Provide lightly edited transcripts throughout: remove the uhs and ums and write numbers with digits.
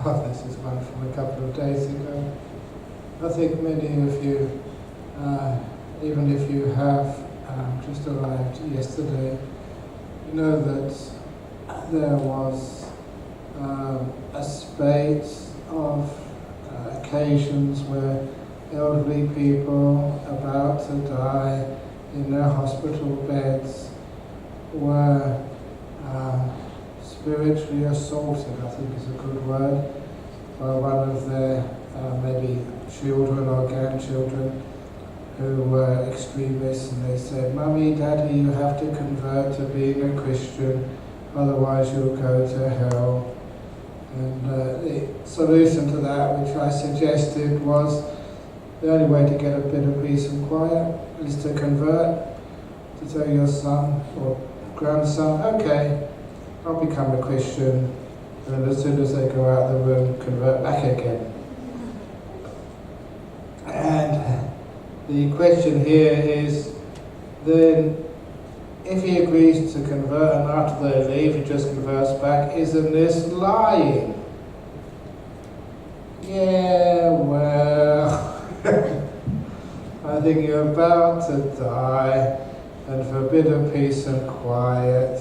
Oh, this is one from a couple of days ago. I think many of you, even if you have just arrived yesterday, you know that there was a spate of occasions where elderly people about to die in their hospital beds were spiritually assaulted, I think is a good word, by one of their maybe children or grandchildren who were extremists, and they said, "Mummy, Daddy, you have to convert to being a Christian, otherwise you'll go to hell." And the solution to that, which I suggested, was the only way to get a bit of peace and quiet is to convert, to tell your son or grandson, "Okay, I'll become a Christian," and as soon as they go out of the room, convert back again. And the question here is, then, if he agrees to convert and after they leave he just converts back, isn't this lying? Yeah, well, I think you're about to die, and for a bit of peace and quiet,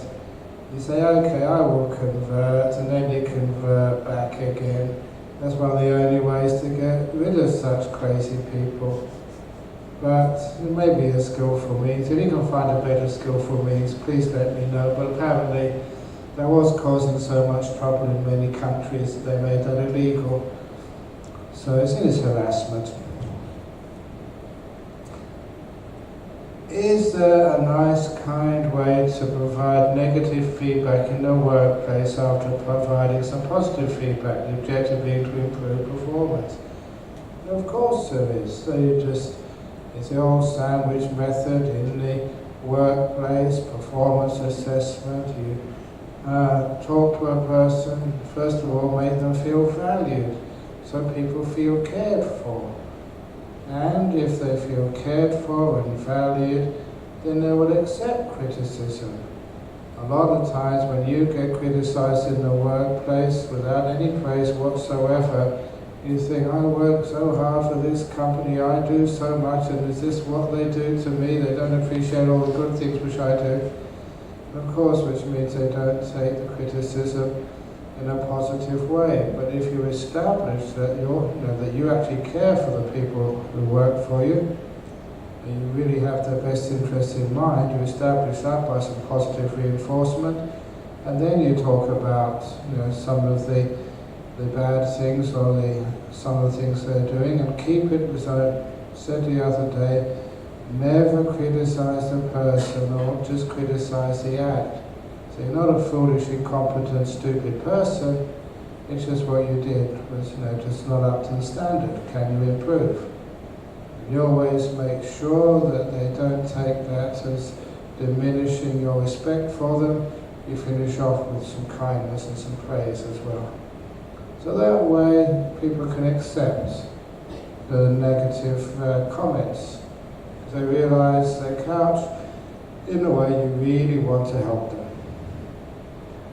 you say, "Okay, I will convert," and then you convert back again. That's one of the only ways to get rid of such crazy people. But it may be a skillful means. If you can find a better skillful means, please let me know. But apparently that was causing so much trouble in many countries that they made that illegal. So it's in its harassment. Is there a nice, kind way to provide negative feedback in the workplace after providing some positive feedback, the objective being to improve performance? And of course there is. So it's the old sandwich method in the workplace, performance assessment. You talk to a person, first of all make them feel valued, so people feel cared for. And if they feel cared for and valued, then they will accept criticism. A lot of times when you get criticized in the workplace without any praise whatsoever, you think, "I work so hard for this company, I do so much, and is this what they do to me? They don't appreciate all the good things which I do." Of course, which means they don't take the criticism in a positive way. But if you establish that that you actually care for the people who work for you, and you really have their best interests in mind, you establish that by some positive reinforcement, and then you talk about some of the bad things or some of the things they're doing, and keep it, as I said the other day, never criticize the person or just criticize the act. So you're not a foolish, incompetent, stupid person, it's just what you did was just not up to the standard. Can you improve? You always make sure that they don't take that as diminishing your respect for them. You finish off with some kindness and some praise as well. So that way people can accept the negative comments, because they realize they couch in a way you really want to help them.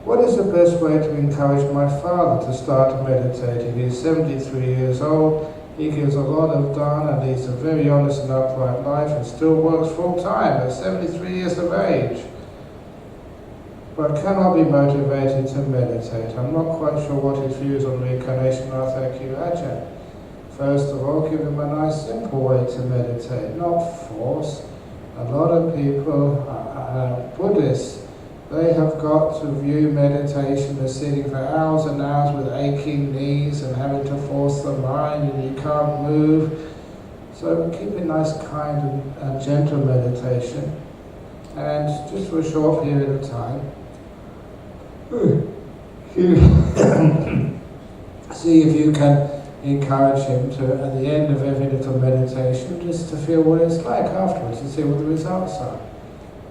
What is the best way to encourage my father to start meditating? He is 73 years old, he gives a lot of dana and leads a very honest and upright life and still works full time at 73 years of age, but cannot be motivated to meditate. I'm not quite sure what his views on reincarnation are, thank you, Ajahn. First of all, give him a nice simple way to meditate, not force. A lot of people, Buddhists, they have got to view meditation as sitting for hours and hours with aching knees and having to force the mind and you can't move. So keep it nice, kind and gentle meditation, and just for a short period of time, see if you can encourage him to, at the end of every little meditation, just to feel what it's like afterwards and see what the results are.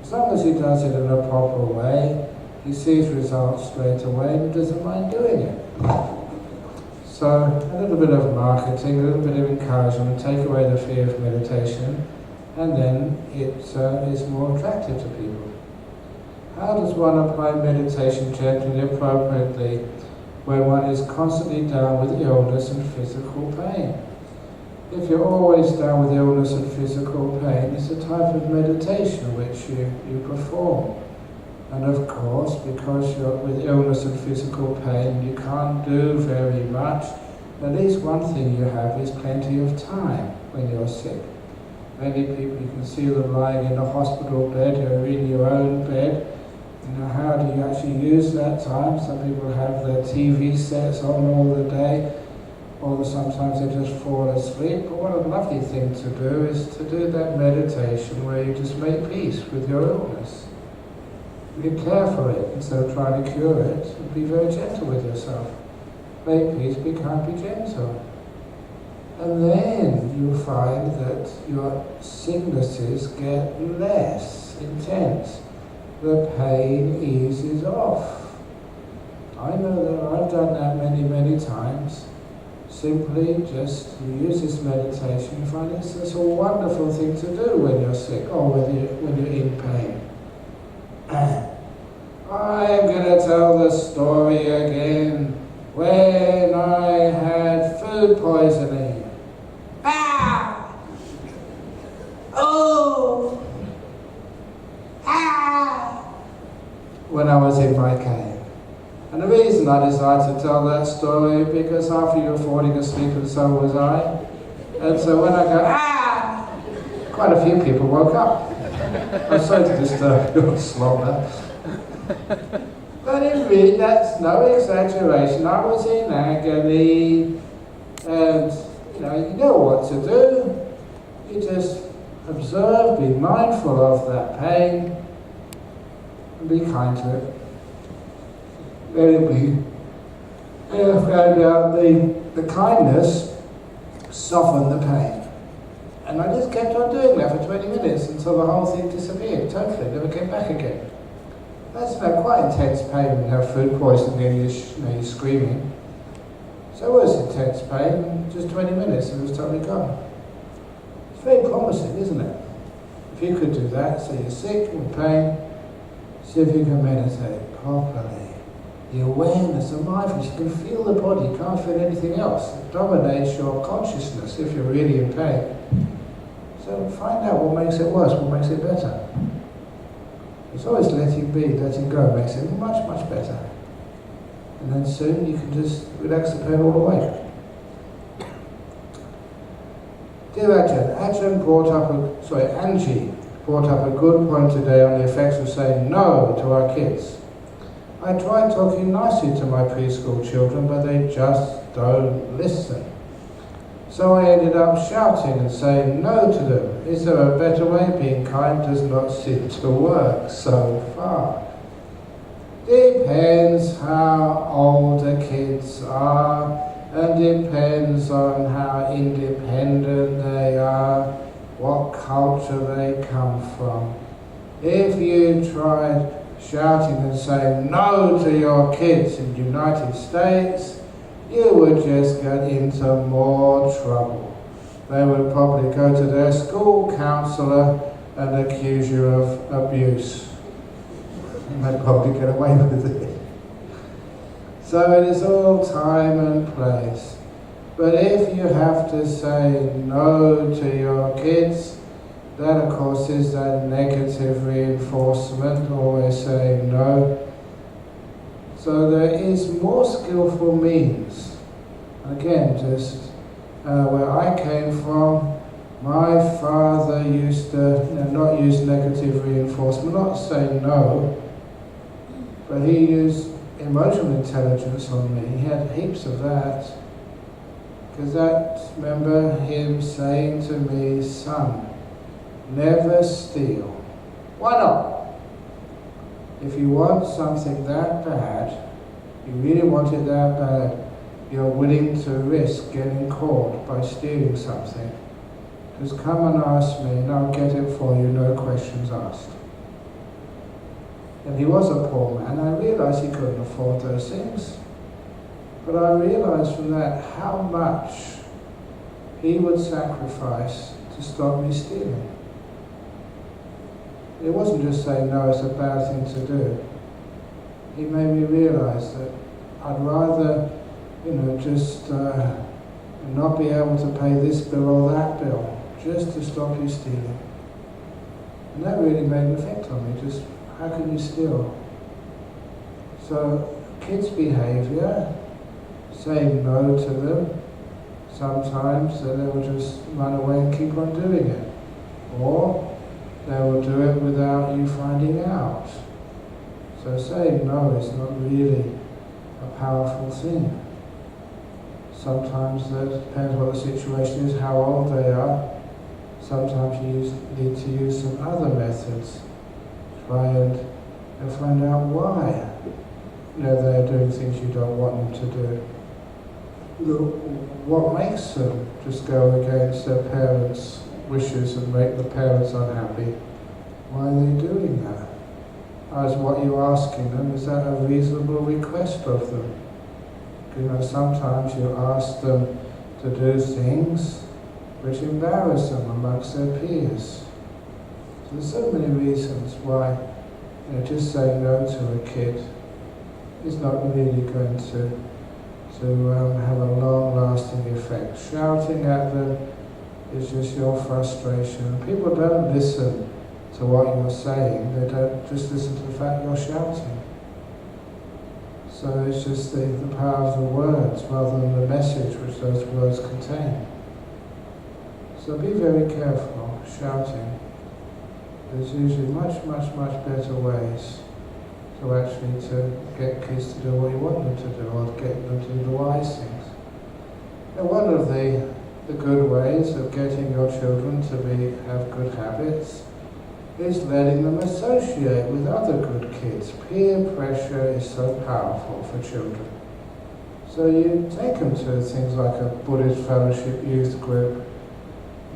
As long as he does it in a proper way, he sees results straight away and doesn't mind doing it. So a little bit of marketing, a little bit of encouragement, take away the fear of meditation, and then it is more attractive to people. How does one apply meditation gently and appropriately when one is constantly down with illness and physical pain. If you're always down with illness and physical pain, it's a type of meditation which you perform. And of course, because you're with illness and physical pain, you can't do very much. At least one thing you have is plenty of time when you're sick. Many people, you can see them lying in a hospital bed or in your own bed. You know, how do you actually use that time? Some people have their TV sets on all the day, or sometimes they just fall asleep. But what a lovely thing to do is to do that meditation where you just make peace with your illness. You care for it instead of trying to cure it, and be very gentle with yourself. Make peace, be kind, be gentle. And then you find that your sicknesses get less intense. The pain eases off. I know that I've done that many, many times. Simply just you use this meditation, you find it's a wonderful thing to do when you're sick or when you're in pain. I'm going to tell the story again. When I had food poisoning. Ah! Oh! Ah! When I was in my cave. And the reason I decided to tell that story because half of you were falling asleep and so was I. And so when I go, ah! Quite a few people woke up. I'm sorry to disturb your slumber. But in really, that's no exaggeration. I was in agony, and you know what to do. You just observe, be mindful of that pain, and be kind to it. Let it be. And I found out the kindness softened the pain. And I just kept on doing that for 20 minutes until the whole thing disappeared totally, never came back again. That's quite intense pain when you have food poisoning and you're screaming. So it was intense pain, just 20 minutes and it was totally gone. It's very promising, isn't it? If you could do that, so you're sick with pain, see if you can meditate properly. The awareness, the mindfulness, you can feel the body, you can't feel anything else. It dominates your consciousness if you're really in pain. So find out what makes it worse, what makes it better. It's always letting be, letting go makes it much, much better. And then soon you can just relax the pain all the way. Dear Ajahn, Angie brought up a good point today on the effects of saying no to our kids. I tried talking nicely to my preschool children, but they just don't listen. So I ended up shouting and saying no to them. Is there a better way? Being kind does not seem to work so far. Depends how old the kids are, and depends on how independent they are, what culture they come from. If you tried shouting and saying no to your kids in the United States, you would just get into more trouble. They would probably go to their school counselor and accuse you of abuse. And they'd probably get away with it. So it is all time and place. But if you have to say no to your kids, that of course is that negative reinforcement, always saying no. So there is more skillful means. Again, just where I came from, my father used to not use negative reinforcement, not say no, but he used emotional intelligence on me. He had heaps of that. Because remember him saying to me, son, never steal. Why not? If you want something that bad, you really want it that bad, you're willing to risk getting caught by stealing something. Just come and ask me and I'll get it for you, no questions asked. And he was a poor man. I realized he couldn't afford those things. But I realized from that how much he would sacrifice to stop me stealing. It wasn't just saying no, it's a bad thing to do. He made me realize that I'd rather, just not be able to pay this bill or that bill, just to stop you stealing. And that really made an effect on me, just how can you steal? So kids' behaviour, saying no to them, sometimes they will just run away and keep on doing it. Or they will do it without you finding out. So saying no is not really a powerful thing. Sometimes it depends what the situation is, how old they are. Sometimes you need to use some other methods. Try and find out why they're doing things you don't want them to do. What makes them just go against their parents' wishes and make the parents unhappy? Why are they doing that? As what you're asking them, is that a reasonable request of them? Sometimes you ask them to do things which embarrass them amongst their peers. So there's so many reasons why just saying no to a kid is not really going to have a long-lasting effect. Shouting at them is just your frustration. People don't listen to what you're saying, they don't just listen to the fact you're shouting. So it's just the power of the words rather than the message which those words contain. So be very careful shouting. There's usually much, much, much better ways to actually to get kids to do what you want them to do, or to get them to do the wise things. And one of the good ways of getting your children to have good habits is letting them associate with other good kids. Peer pressure is so powerful for children. So you take them to things like a Buddhist fellowship youth group,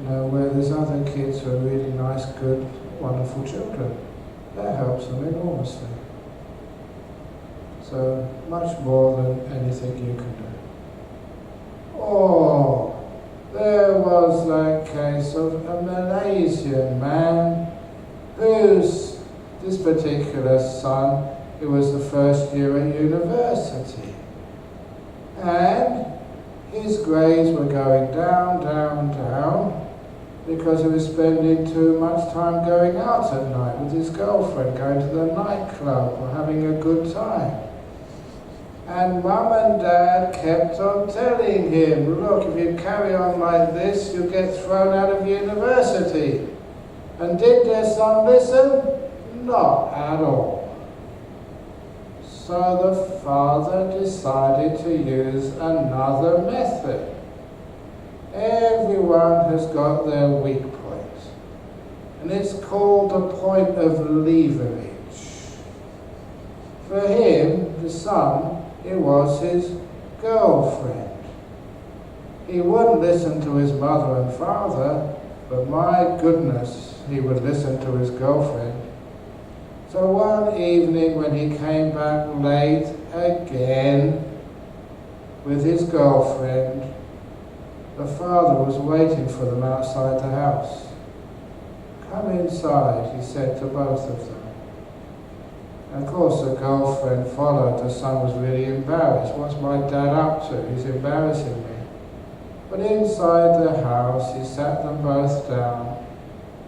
where there's other kids who are really nice, good, wonderful children. That helps them enormously. So much more than anything you can do. Oh, there was that case of a Malaysian man whose, this particular son, it was the first year at university. And his grades were going down, down, down, because he was spending too much time going out at night with his girlfriend, going to the nightclub or having a good time. And Mum and Dad kept on telling him, look, if you carry on like this, you'll get thrown out of university. And did their son listen? Not at all. So the father decided to use another method. Everyone has got their weak point. And it's called the point of leverage. For him, the son, it was his girlfriend. He wouldn't listen to his mother and father, but my goodness, he would listen to his girlfriend. So one evening when he came back late again with his girlfriend, the father was waiting for them outside the house. Come inside, he said to both of them. And of course the girlfriend followed. The son was really embarrassed. What's my dad up to? He's embarrassing me. But inside the house he sat them both down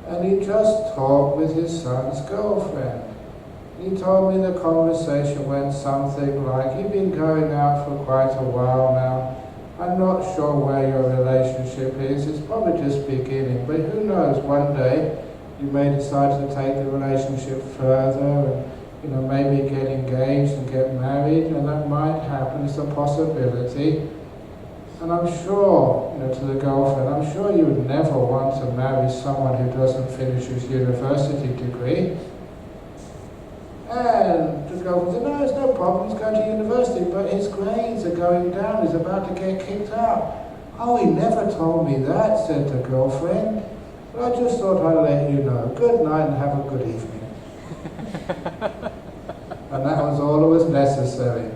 and he just talked with his son's girlfriend. He told me the conversation went something like, you've been going out for quite a while now. I'm not sure where your relationship is. It's probably just beginning. But who knows, one day you may decide to take the relationship further and maybe get engaged and get married, and that might happen. It's a possibility. And I'm sure, to the girlfriend, I'm sure you would never want to marry someone who doesn't finish his university degree. And the girlfriend said, no, there's no problem, he's going to university, but his grades are going down, he's about to get kicked out. Oh, he never told me that, said the girlfriend. But I just thought I'd let you know. Good night and have a good evening. And that was all that was necessary.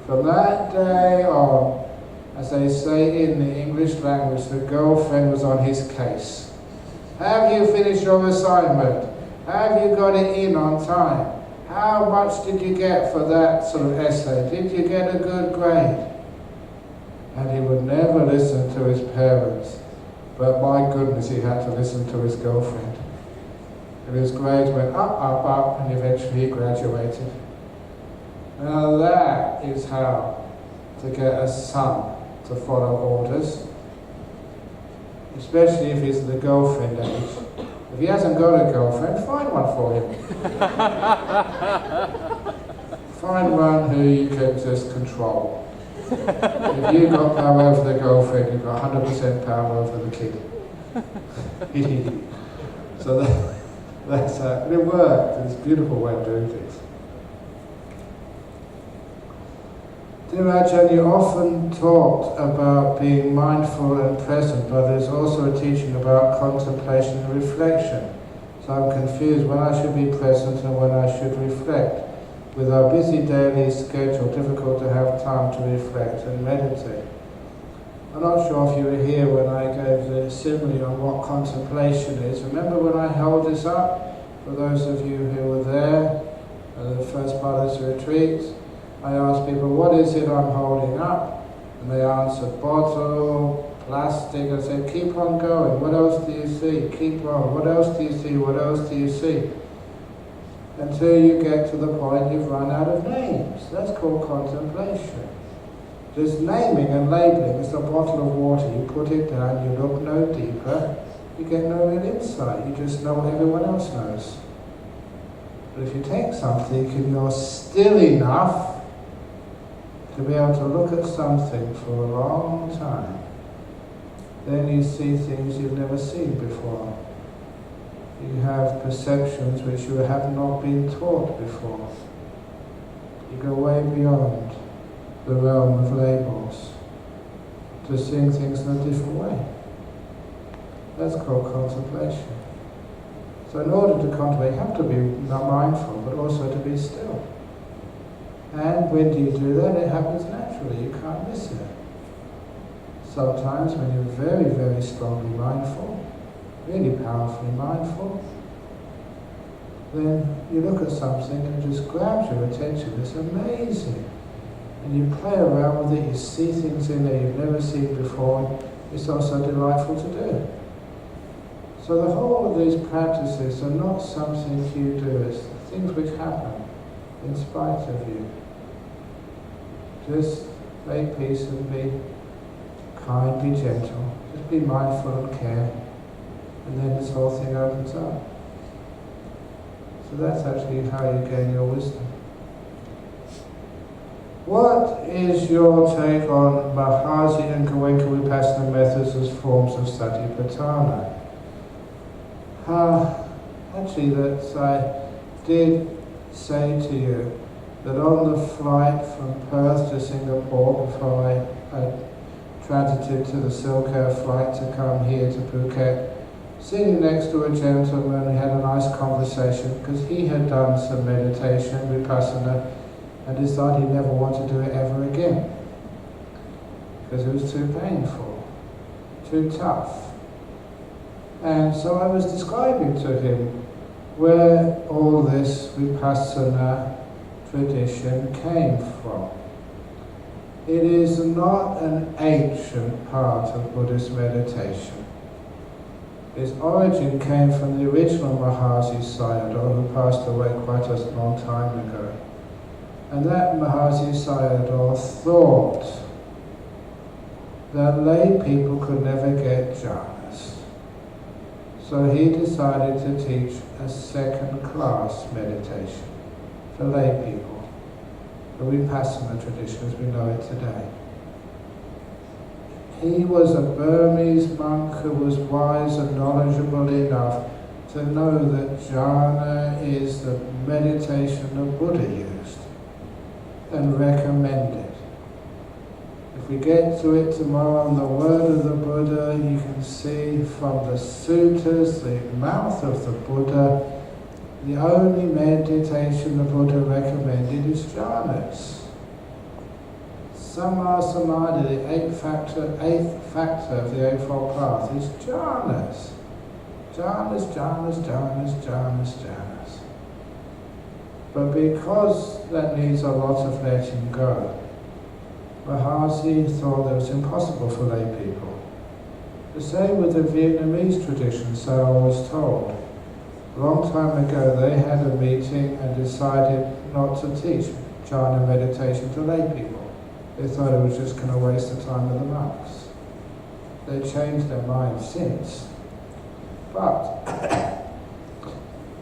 From that day on, as they say in the English language, the girlfriend was on his case. Have you finished your assignment? Have you got it in on time? how much did you get for that sort of essay? Did you get a good grade? And he would never listen to his parents. But my goodness, he had to listen to his girlfriend. And his grades went up, up, up, and eventually he graduated. Now that is how to get a son to follow orders. Especially if he's the girlfriend age. If he hasn't got a girlfriend, find one for him. Find one who you can just control. If you've got power over the girlfriend, you've got 100% power over the kid. So that's it worked. It's a beautiful way of doing things. Dear Ajahn, you often talked about being mindful and present, but there's also a teaching about contemplation and reflection. So I'm confused when I should be present and when I should reflect. With our busy daily schedule, difficult to have time to reflect and meditate. I'm not sure if you were here when I gave the simile on what contemplation is. Remember when I held this up? For those of you who were there at the first part of this retreat, I asked people, what is it I'm holding up? And they answered, bottle, plastic. I said, keep on going. What else do you see? Keep on. What else do you see? What else do you see? Until you get to the point you've run out of names. That's called contemplation. Just naming and labeling. It's a bottle of water. You put it down, you look no deeper, you get no real insight. You just know what everyone else knows. But if you take something and you're still enough to be able to look at something for a long time, then you see things you've never seen before. You have perceptions which you have not been taught before. You go way beyond the realm of labels to seeing things in a different way. That's called contemplation. So in order to contemplate, you have to be mindful, but also to be still. And when do you do that? It happens naturally. You can't miss it. Sometimes when you're very, very strongly mindful, really powerfully mindful, then you look at something and it just grabs your attention. It's amazing. And you play around with it, you see things in there you've never seen before. It's also delightful to do. So the whole of these practices are not something you do, it's things which happen in spite of you. Just make peace and be kind, be gentle. Just be mindful and care. And then this whole thing opens up. So that's actually how you gain your wisdom. What is your take on Mahasi and Goenka Vipassana methods as forms of Satipatthana? Actually, that I did say to you that on the flight from Perth to Singapore, before I transited to the Silk-Air flight to come here to Phuket, sitting next to a gentleman, we had a nice conversation because he had done some meditation, Vipassana, and decided he'd never want to do it ever again because it was too painful, too tough. And so I was describing to him where all this Vipassana tradition came from. It is not an ancient part of Buddhist meditation. Its origin came from the original Mahasi Sayadaw, who passed away quite a long time ago. And that Mahasi Sayadaw thought that lay people could never get jhanas. So he decided to teach a second-class meditation for lay people, the Vipassana tradition as we know it today. He was a Burmese monk who was wise and knowledgeable enough to know that jhana is the meditation the Buddha used and recommended. If we get to it tomorrow on the word of the Buddha, you can see from the suttas, the mouth of the Buddha, the only meditation the Buddha recommended is jhanas. Samma Samadhi, the eighth factor of the Eightfold Path, is jhanas. Jhanas, jhanas, jhanas, jhanas, jhanas. But because that needs a lot of letting go, Mahasi thought that it was impossible for lay people. The same with the Vietnamese tradition, so I was told. A long time ago they had a meeting and decided not to teach jhana meditation to lay people. They thought it was just going to waste the time of the monks. They changed their mind since. But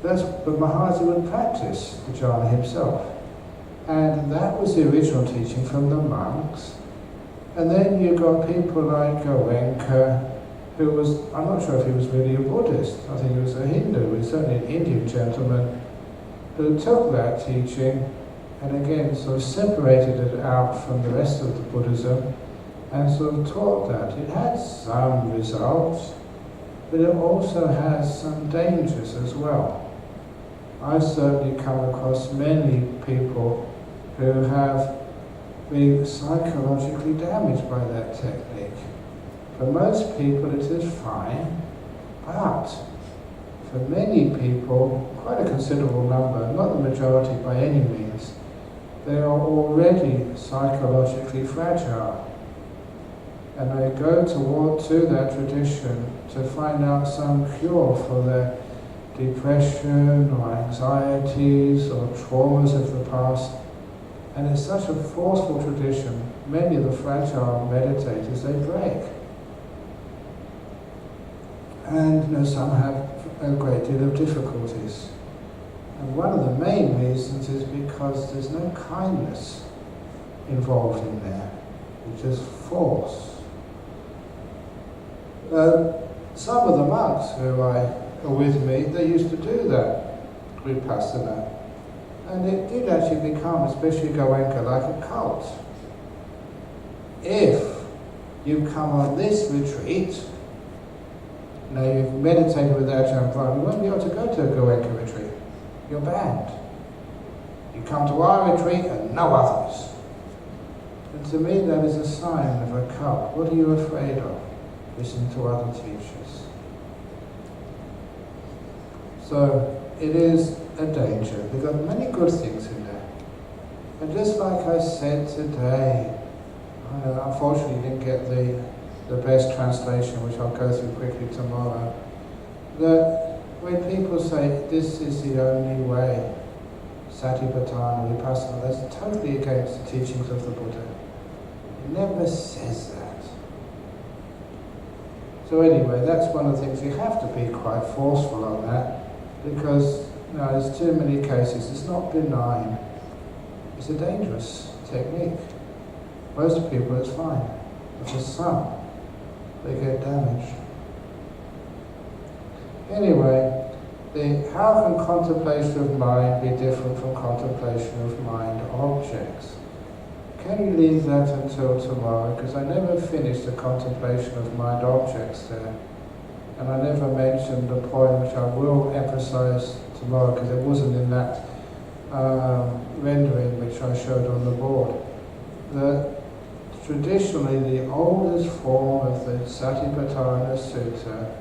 Mahasi would practice the jhana himself. And that was the original teaching from the monks. And then you got people like Goenka, who was, I'm not sure if he was really a Buddhist, I think he was a Hindu, he was certainly an Indian gentleman, who took that teaching and again sort of separated it out from the rest of the Buddhism and sort of taught that. It had some results, but it also has some dangers as well. I've certainly come across many people who have been psychologically damaged by that technique. For most people it is fine, but for many people, quite a considerable number, not the majority by any means, they are already psychologically fragile. And they go to that tradition to find out some cure for their depression or anxieties or traumas of the past. And it's such a forceful tradition, many of the fragile meditators, they break. And some have a great deal of difficulties. And one of the main reasons is because there's no kindness involved in there. It's just force. Some of the monks who are with me, they used to do that vipassana. And it did actually become, especially Goenka, like a cult. If you come on this retreat, now you've meditated with Ajahn Brahm, you won't be able to go to a Goenka retreat. You're banned. You come to our retreat and no others. And to me that is a sign of a cult. What are you afraid of? Listening to other teachers. So it is a danger. They've got many good things in there. And just like I said today, I unfortunately didn't get the best translation, which I'll go through quickly tomorrow, that when people say this is the only way, Satipatthana, Vipassana, that's totally against the teachings of the Buddha. It never says that. So anyway, that's one of the things, you have to be quite forceful on that, because there's too many cases. It's not benign. It's a dangerous technique. Most people it's fine, but for some, they get damaged. Anyway, how can contemplation of mind be different from contemplation of mind objects? Can you leave that until tomorrow? Because I never finished the contemplation of mind objects there. And I never mentioned the point which I will emphasize tomorrow, because it wasn't in that rendering which I showed on the board. That traditionally the oldest form of the Satipatthana Sutta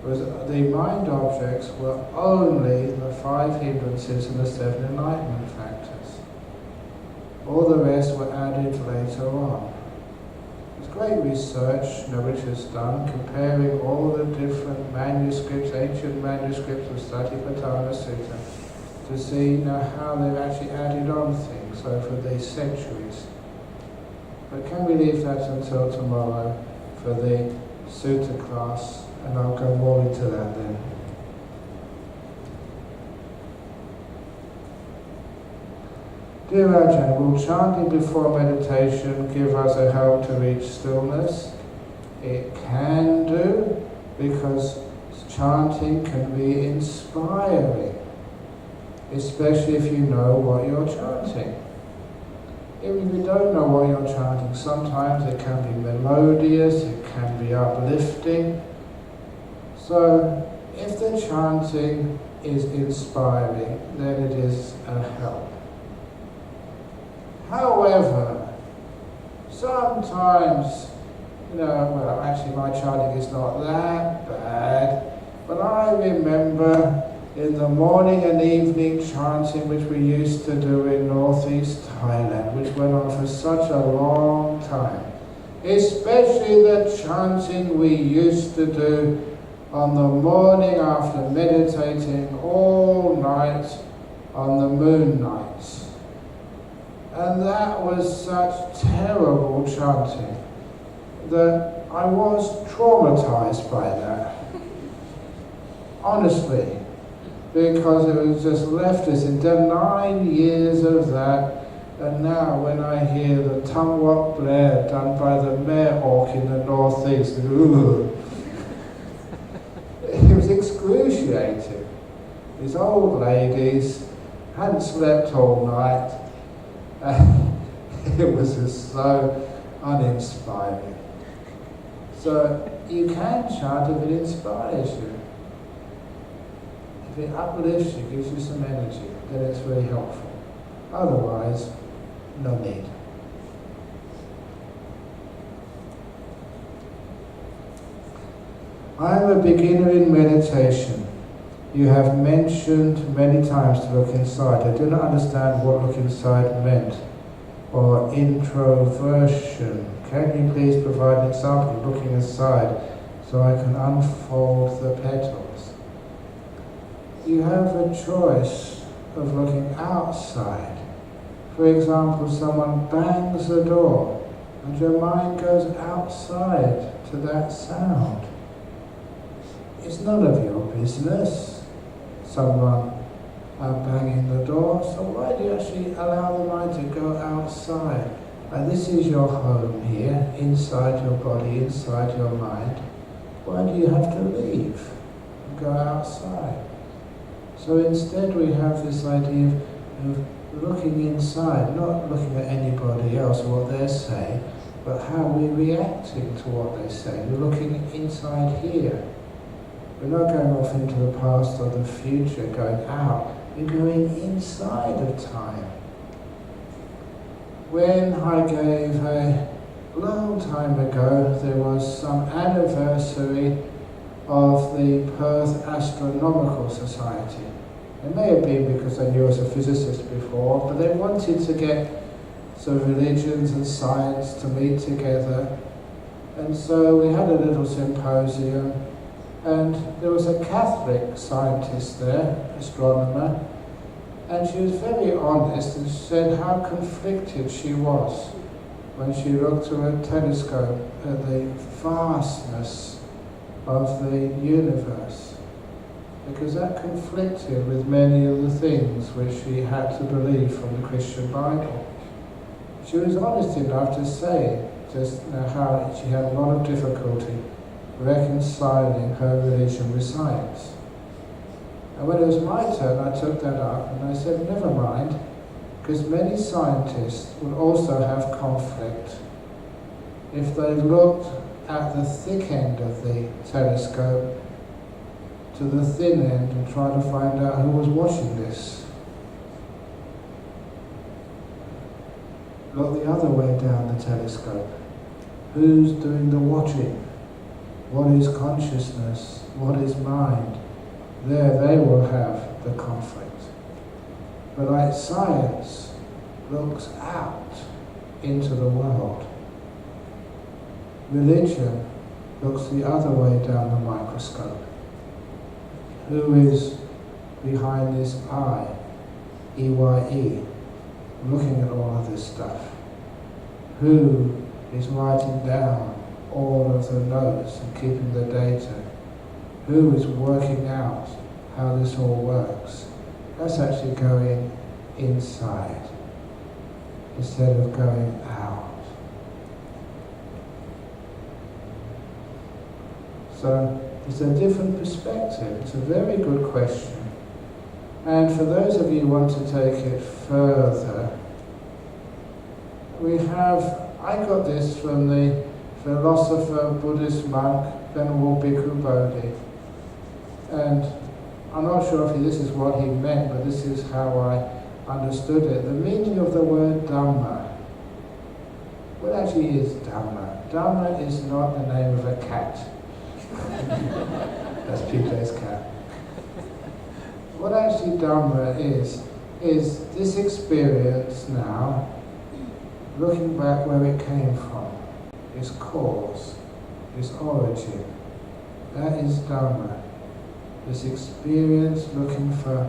was the mind objects were only the 5 hindrances and the 7 enlightenment factors. All the rest were added later on. There's great research which is done comparing all the different manuscripts, ancient manuscripts of Satipatthana Sutta, to see how they've actually added on things over the centuries. But can we leave that until tomorrow for the Sutta class, and I'll go more into that then. Dear Ajahn, will chanting before meditation give us a help to reach stillness? It can do, because chanting can be inspiring, especially if you know what you're chanting. Even if you don't know what you're chanting, sometimes it can be melodious, it can be uplifting. So, if the chanting is inspiring, then it is a help. However, sometimes, actually my chanting is not that bad, but I remember in the morning and evening chanting which we used to do in northeast Thailand, which went on for such a long time. Especially the chanting we used to do on the morning after meditating all night on the moon nights. And that was such terrible chanting that I was traumatized by that. Honestly, because it was just left us in 9 years of that. And now when I hear the Tumwok Blair done by the Mare Hawk in the northeast, it was excruciating. These old ladies hadn't slept all night. It was just so uninspiring. So you can chant if it inspires you. If it uplifts you, gives you some energy, then it's very helpful. Otherwise, no need. I am a beginner in meditation. You have mentioned many times to look inside. I do not understand what look inside meant, or introversion. Can you please provide an example of looking inside so I can unfold the petals? You have a choice of looking outside. For example, someone bangs the door and your mind goes outside to that sound. It's none of your business, someone banging the door, so why do you actually allow the mind to go outside? And this is your home here, inside your body, inside your mind. Why do you have to leave and go outside? So instead we have this idea of looking inside, not looking at anybody else or what they're saying, but how we're reacting to what they say. We're looking inside here. We're not going off into the past or the future, going out. We're going inside of time. When I gave a long time ago, there was some anniversary of the Perth Astronomical Society. It may have been because I knew I was a physicist before, but they wanted to get some religions and science to meet together. And so we had a little symposium, and there was a Catholic scientist there, astronomer, and she was very honest and said how conflicted she was when she looked through a telescope at the vastness of the universe, because that conflicted with many of the things which she had to believe from the Christian Bible. She was honest enough to say just how she had a lot of difficulty reconciling her religion with science. And when it was my turn, I took that up and I said, never mind, because many scientists will also have conflict if they looked at the thick end of the telescope to the thin end and try to find out who was watching this. Look the other way down the telescope. Who's doing the watching? What is consciousness? What is mind? There they will have the conflict. But like science looks out into the world. Religion looks the other way down the microscope. Who is behind this eye, EYE, looking at all of this stuff? Who is writing down all of the notes and keeping the data? Who is working out how this all works? That's actually going inside instead of going out. So it's a different perspective. It's a very good question. And for those of you who want to take it further, I got this from the philosopher, Buddhist monk, Venerable Bhikkhu Bodhi. And I'm not sure if this is what he meant, but this is how I understood it. The meaning of the word Dhamma. What actually is Dhamma? Dhamma is not the name of a cat. That's PJ's cat. what actually Dhamma is this experience now, looking back where it came from, its cause, its origin. That is Dhamma. This experience looking for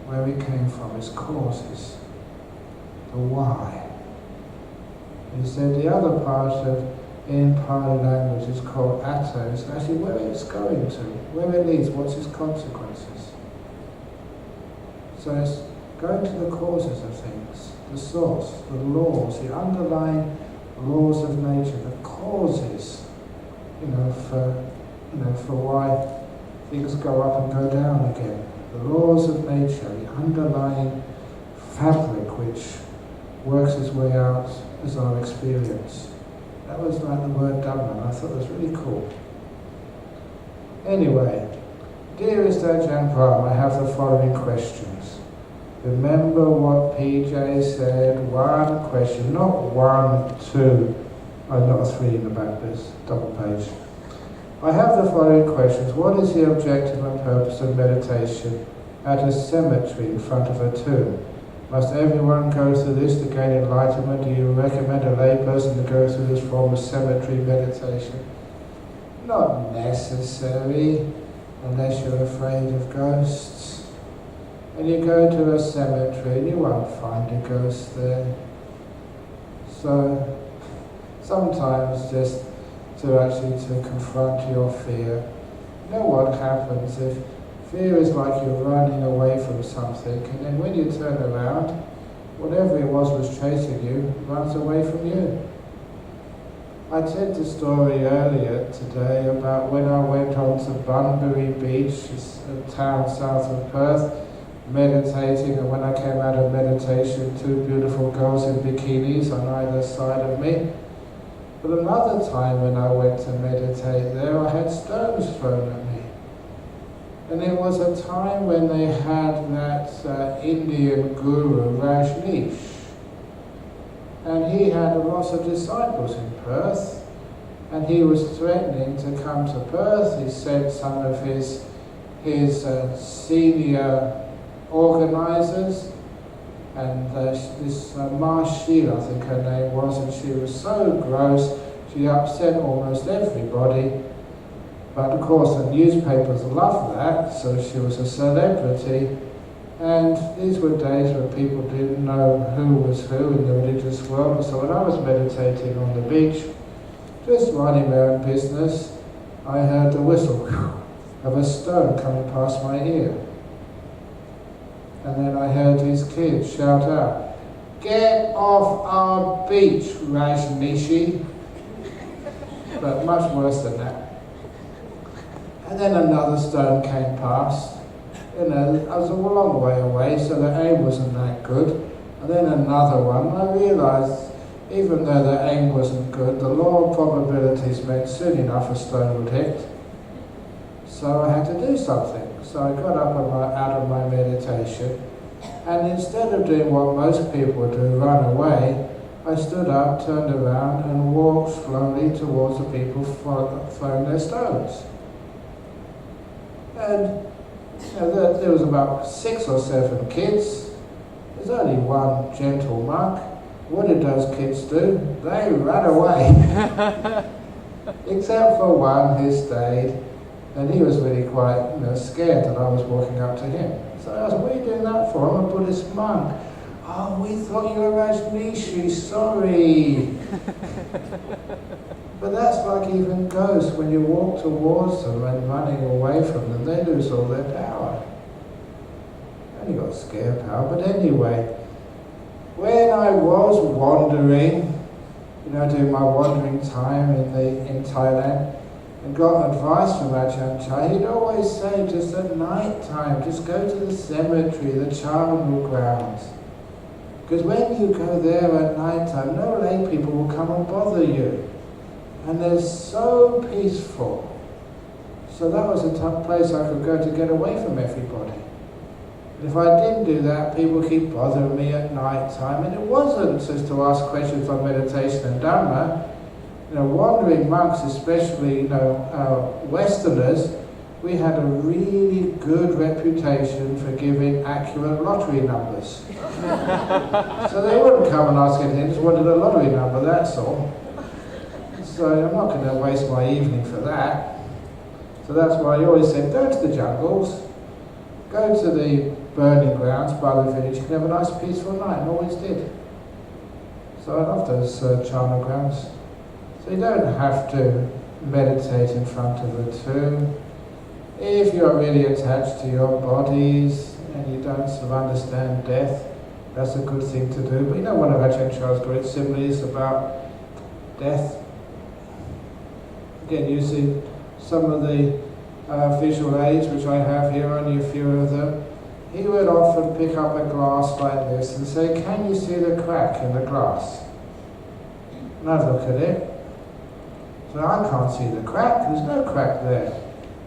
where it came from, its causes, the why. He said the other part of, in Pali language, is called atta. It's actually where it's going to, where it leads, what's its consequences. So it's going to the causes of things, the source, the laws, the underlying laws of nature, the causes, for why things go up and go down again. The laws of nature, the underlying fabric which works its way out as our experience. That was like the word Dhamma, and I thought it was really cool. Anyway, dearest Ajahn Brahm, I have the following questions. Remember what PJ said, one question, not 1, 2, not a 3 in the back, there's double page. I have the following questions. What is the objective and purpose of meditation at a cemetery in front of a tomb? Must everyone go through this to gain enlightenment? Do you recommend a layperson to go through this form of cemetery meditation? Not necessary, unless you're afraid of ghosts. And you go to a cemetery and you won't find a ghost there. So, sometimes just to confront your fear. You know what happens if fear is like you're running away from something, and then when you turn around, whatever it was chasing you runs away from you. I told the story earlier today about when I went on to Bunbury Beach, a town south of Perth, meditating, and when I came out of meditation, 2 beautiful girls in bikinis on either side of me. But another time when I went to meditate there, I had stones thrown at me. And it was a time when they had that Indian guru, Rajneesh. And he had lots of disciples in Perth, and he was threatening to come to Perth. He sent some of his senior organisers, and this Ma Sheila, I think her name was, and she was so gross, she upset almost everybody. But of course the newspapers loved that, so she was a celebrity. And these were days when people didn't know who was who in the religious world. So when I was meditating on the beach, just minding my own business, I heard the whistle of a stone coming past my ear. And then I heard these kids shout out, "Get off our beach, Rajneeshi!" But much worse than that. And then another stone came past. I was a long way away, so the aim wasn't that good. And then another one, and I realised, even though the aim wasn't good, the law of probabilities meant soon enough a stone would hit. So I had to do something. So I got up out of my meditation, and instead of doing what most people do, run away, I stood up, turned around, and walked slowly towards the people throwing their stones. And there was about 6 or 7 kids. There's only one gentle monk. What did those kids do? They ran away. Except for one who stayed, and he was really quite scared that I was walking up to him. So I asked, "What are you doing that for?" "I'm a Buddhist monk." "Oh, we thought you were Rajneeshi, sorry." But that's like even ghosts, when you walk towards them and running away from them, they lose all their power. Only got scare power, but anyway. When I was wandering, doing my wandering time in Thailand, and got advice from Ajahn Chah, he'd always say, just at night time, just go to the cemetery, the charnel grounds. Because when you go there at night time, no lay people will come and bother you. And they're so peaceful. So that was a tough place I could go to get away from everybody. And if I didn't do that, people keep bothering me at night time. And it wasn't just to ask questions on meditation and Dhamma. Wandering monks, especially Westerners, we had a really good reputation for giving accurate lottery numbers. So they wouldn't come and ask anything, just wanted a lottery number, that's all. So I'm not going to waste my evening for that. So that's why I always said, go to the jungles, go to the burning grounds by the village, you can have a nice peaceful night, and always did. So I love those charnel grounds. So you don't have to meditate in front of the tomb. If you're really attached to your bodies and you don't sort of understand death, that's a good thing to do. But you know, one of Ajahn Chah's great similes about death. Again, using some of the visual aids which I have here, only a few of them. He would often pick up a glass like this and say, can you see the crack in the glass? And I'd look at it. So I can't see the crack, there's no crack there.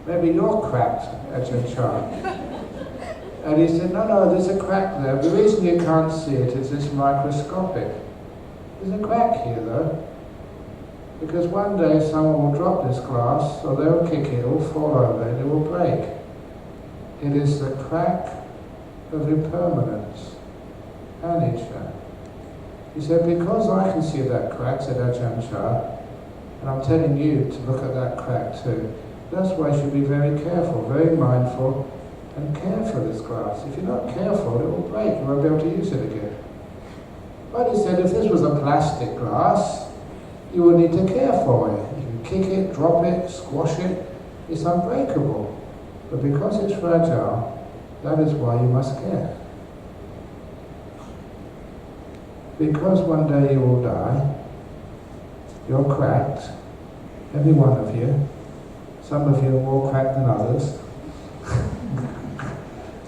Maybe you're cracked, Ajahn Chah. And he said, no, there's a crack there. The reason you can't see it is it's microscopic. There's a crack here though. Because one day someone will drop this glass, or they'll kick it, it will fall over and it will break. It is the crack of impermanence, anicca. He said, because I can see that crack, said Ajahn Chah, and I'm telling you to look at that crack too. That's why you should be very careful, very mindful, and care for this glass. If you're not careful, it will break, you won't be able to use it again. But he said, if this was a plastic glass, you would need to care for it. You can kick it, drop it, squash it, it's unbreakable. But because it's fragile, that is why you must care. Because one day you will die, you're cracked, every one of you. Some of you are more cracked than others.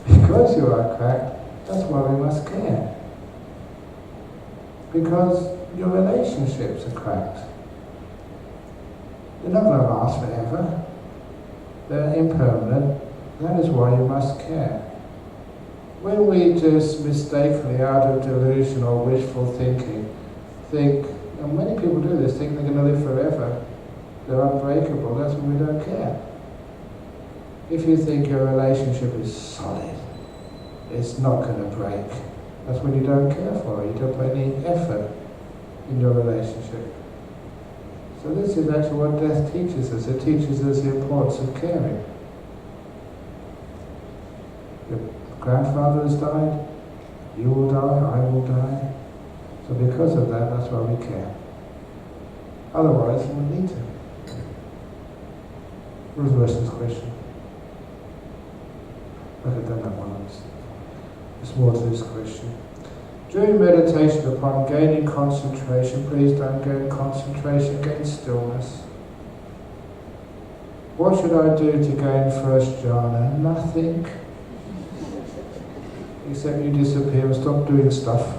Because you are cracked, that's why we must care. Because your relationships are cracked. They're not going to last forever. They're impermanent. That is why you must care. When we just mistakenly, out of delusion or wishful thinking, think, and many people do this, think they're going to live forever, they're unbreakable, that's when we don't care. If you think your relationship is solid, it's not going to break, that's when you don't care for it, you don't put any effort in your relationship. So this is actually what death teaches us. It teaches us the importance of caring. Your grandfather has died, you will die, I will die. So because of that, that's why we care. Otherwise, we wouldn't need to. What was the rest of this question? I could have done that one. There's more to this question. During meditation upon gaining concentration, please don't gain concentration, gain stillness. What should I do to gain first jhana? Nothing. Except you disappear and stop doing stuff.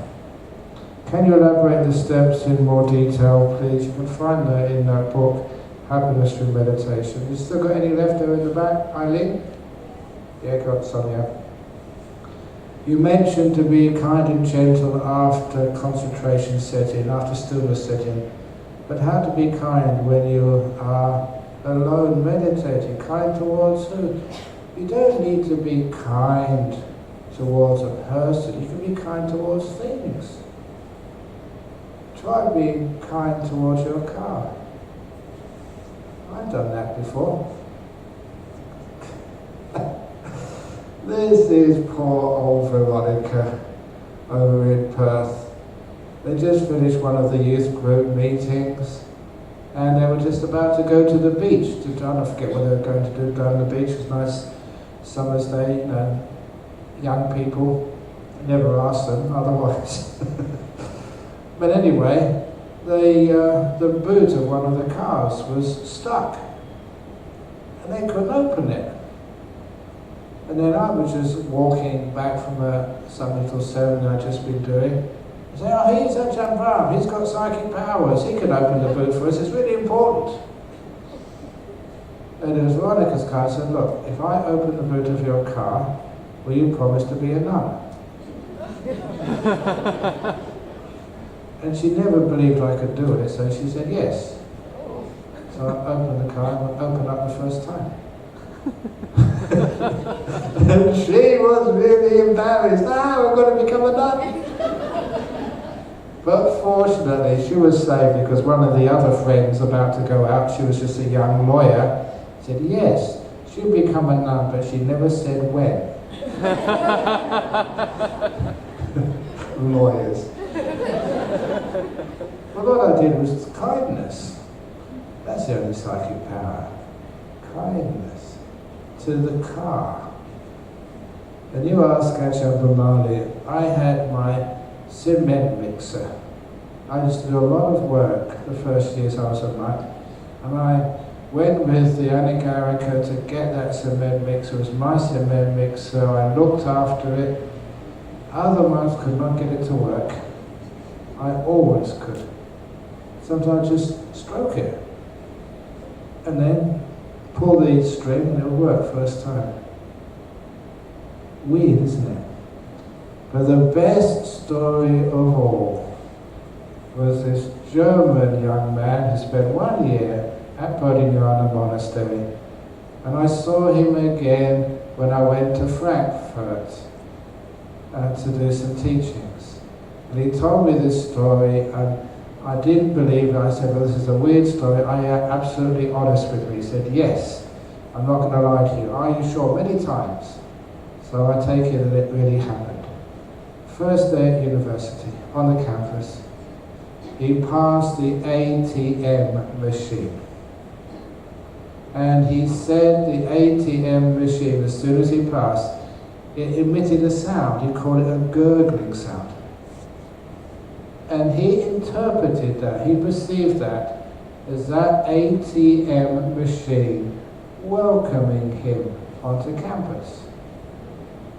Can you elaborate the steps in more detail, please? You can find that in that book, Happiness Through Meditation. You still got any left there in the back, Eileen? Yeah, got some, yeah. You mentioned to be kind and gentle after concentration set in, after stillness set in. But how to be kind when you are alone meditating? Kind towards who? You don't need to be kind towards a person. You can be kind towards things. Try being kind towards your car. I've done that before. This is poor old Veronica over in Perth. They just finished one of the youth group meetings and they were just about to go to the beach. I forget what they were going to do down the beach. It was a nice summer's day, you know, young people. I never asked them otherwise. But anyway, the boot of one of the cars was stuck and they couldn't open it. And then I was just walking back from some little seminar I'd just been doing. I said, oh, he's Ajahn Brahm, he's got psychic powers, he can open the boot for us, it's really important. And it was Veronica's car. I said, look, if I open the boot of your car, will you promise to be a nun? And she never believed I could do it, so she said yes. So I opened the car and opened up the first time. And she was really embarrassed. I'm going to become a nun. But fortunately, she was saved because one of the other friends about to go out, she was just a young lawyer, said yes, she'll become a nun, but she never said when. Lawyers. But what I did was kindness. That's the only psychic power. Kindness to the car. And you ask Ajahn Brahmali, I had my cement mixer. I used to do a lot of work the first years I was a monk, and I went with the Anagarika to get that cement mixer. It was my cement mixer. I looked after it. Other monks could not get it to work. I always could. Sometimes just stroke it and then pull the string and it'll work first time. Weird, isn't it? But the best story of all was this German young man who spent 1 year at Bodhinyana monastery, and I saw him again when I went to Frankfurt to do some teachings. And he told me this story, and I didn't believe it. I said, well, this is a weird story. Are you absolutely honest with me? He said, yes, I'm not going to lie to you. Are you sure? Many times. So I take it that it really happened. First day at university, on the campus, he passed the ATM machine. And he said the ATM machine, as soon as he passed, it emitted a sound. He called it a gurgling sound. And he interpreted that, he perceived that as that ATM machine welcoming him onto campus.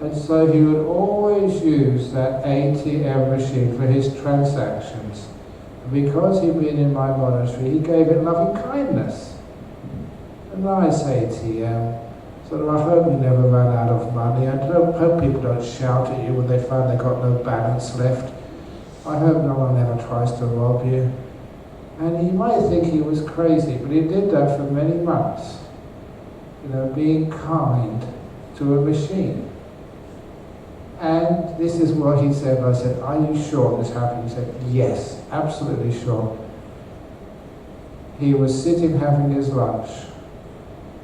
And so he would always use that ATM machine for his transactions. And because he'd been in my monastery, he gave it loving kindness. A nice ATM. Sort of, I hope you never run out of money. I hope people don't shout at you when they find they've got no balance left. I hope no one ever tries to rob you. And you might think he was crazy, but he did that for many months. You know, being kind to a machine. And this is what he said. I said, are you sure this happened? He said, yes, absolutely sure. He was sitting having his lunch,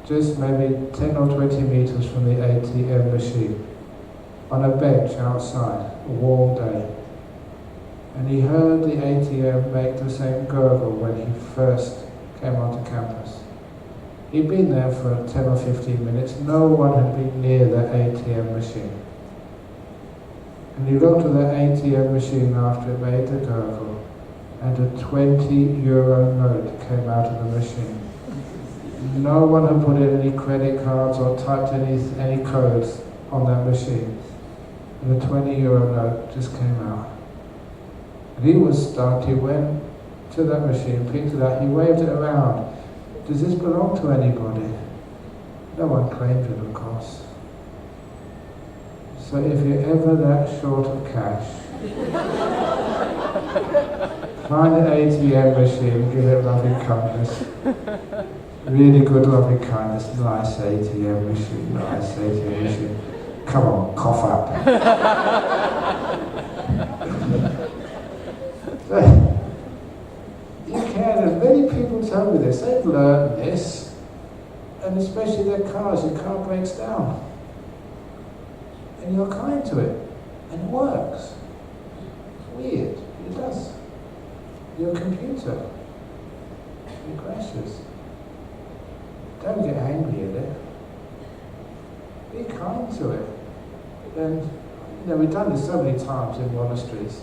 just maybe 10 or 20 meters from the ATM machine, on a bench outside, a warm day. And he heard the ATM make the same gurgle when he first came onto campus. He'd been there for 10 or 15 minutes. No one had been near the ATM machine. And he looked at the ATM machine after it made the gurgle, and a 20-euro note came out of the machine. No one had put in any credit cards or typed any codes on that machine. And the 20-euro note just came out. And he was stunned. He went to that machine, picked it up, he waved it around. Does this belong to anybody? No one claimed it, of course. So if you're ever that short of cash, find an ATM machine, give it loving kindness. Really good loving kindness, nice ATM machine, nice ATM machine. Come on, cough up. You can, and many people tell me this, they've learned this, and especially their cars, your car breaks down. And you're kind to it, and it works. It's weird, it does. Your computer, it crashes. Don't get angry at it. Be kind to it. And you know, we've done this so many times in monasteries,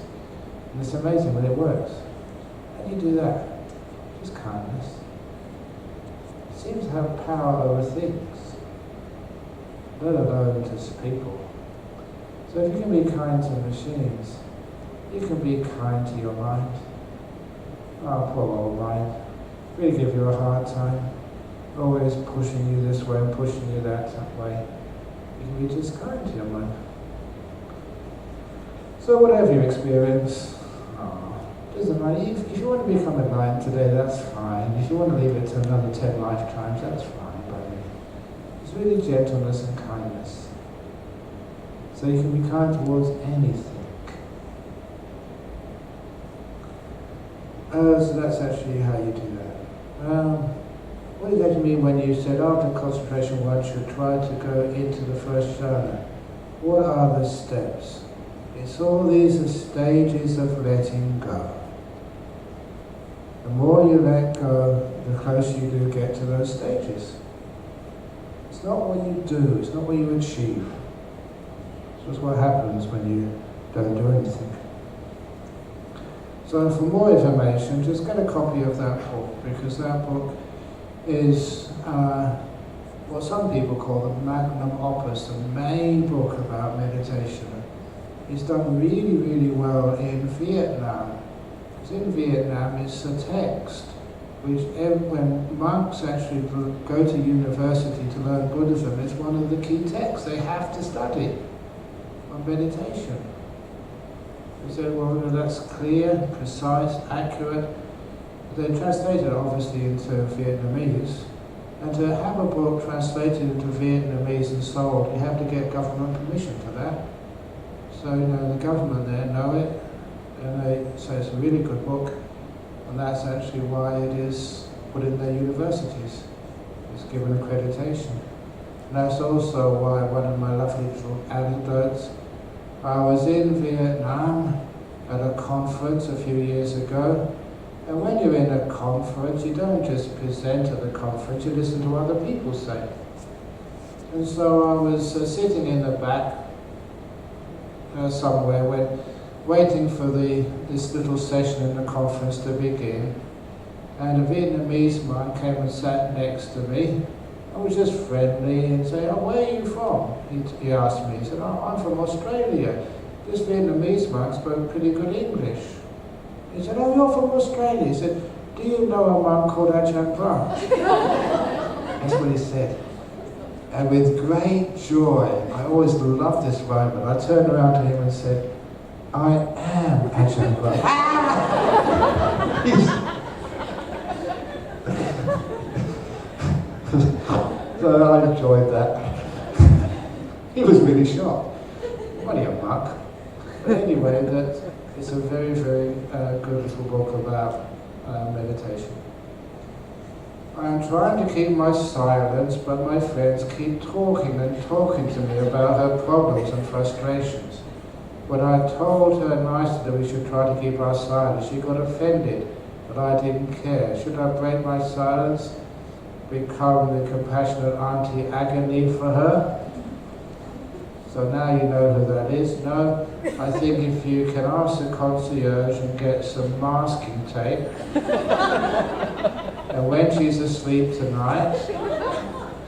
and it's amazing when it works. How do you do that? Just kindness. It seems to have power over things, let alone to people. So if you can be kind to machines, you can be kind to your mind. Oh, poor old mind. Really give you a hard time. Always pushing you this way and pushing you that way. You can be just kind to your mind. So whatever you experience, doesn't matter. If you want to become enlightened today, that's fine. If you want to leave it to another 10 lifetimes, that's fine by me. It's really gentleness and kindness. So you can be kind towards anything. So that's actually how you do that. What did that mean when you said after concentration one should try to go into the first jhana? What are the steps? It's all these are stages of letting go. The more you let go, the closer you do get to those stages. It's not what you do, it's not what you achieve. It's just what happens when you don't do anything. So for more information, just get a copy of that book, because that book is what some people call the magnum opus, the main book about meditation. It's done really, really well in Vietnam. Because in Vietnam it's a text which when monks actually go to university to learn Buddhism, it's one of the key texts they have to study on meditation. They said, well, that's clear, precise, accurate. They translated it obviously into Vietnamese, and to have a book translated into Vietnamese and sold, you have to get government permission for that. So the government there know it, and they say it's a really good book, and that's actually why it is put in their universities. It's given accreditation. And that's also why one of my lovely little anecdotes, I was in Vietnam at a conference a few years ago, and when you're in a conference, you don't just present at the conference, you listen to what other people say. And so I was sitting in the back somewhere waiting for this little session in the conference to begin, and a Vietnamese monk came and sat next to me. I was just friendly and said, oh, where are you from? He asked me. He said, oh, I'm from Australia. This Vietnamese monk spoke pretty good English. He said, oh, you're from Australia. He said, do you know a monk called Ajahn Brahm? That's what he said. And with great joy, I always loved this moment, I turned around to him and said, I am Ajahn Brahm. So I enjoyed that. He was really shocked. What are you, monk? But anyway, it's a very, very good little book about meditation. I'm trying to keep my silence, but my friends keep talking and talking to me about her problems and frustrations. When I told her nicely that we should try to keep our silence, she got offended, but I didn't care. Should I break my silence? Become the compassionate Auntie Agony for her? So now you know who that is. No, I think if you can ask the concierge and get some masking tape, and when she's asleep tonight,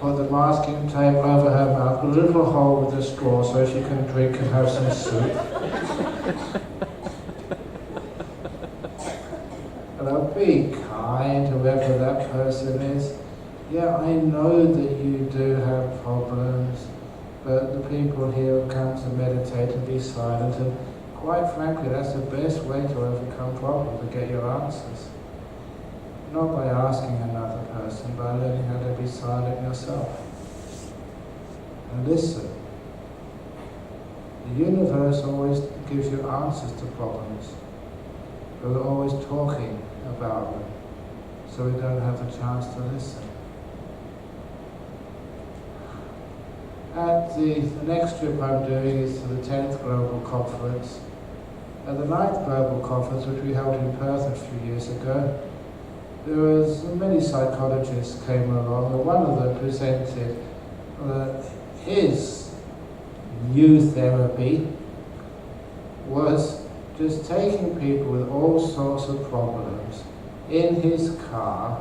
put the masking tape over her mouth, a little hole with a straw so she can drink and have some soup. And be kind, whoever that person is. Yeah, I know that you do have problems, but the people here have come to meditate and be silent, and quite frankly, that's the best way to overcome problems, to get your answers. Not by asking another person, by learning how to be silent yourself. And listen. The universe always gives you answers to problems, but we're always talking about them, so we don't have a chance to listen. At the next trip I'm doing is to the 10th Global Conference. At the 9th Global Conference, which we held in Perth a few years ago, there was many psychologists came along, and one of them presented his new therapy was just taking people with all sorts of problems in his car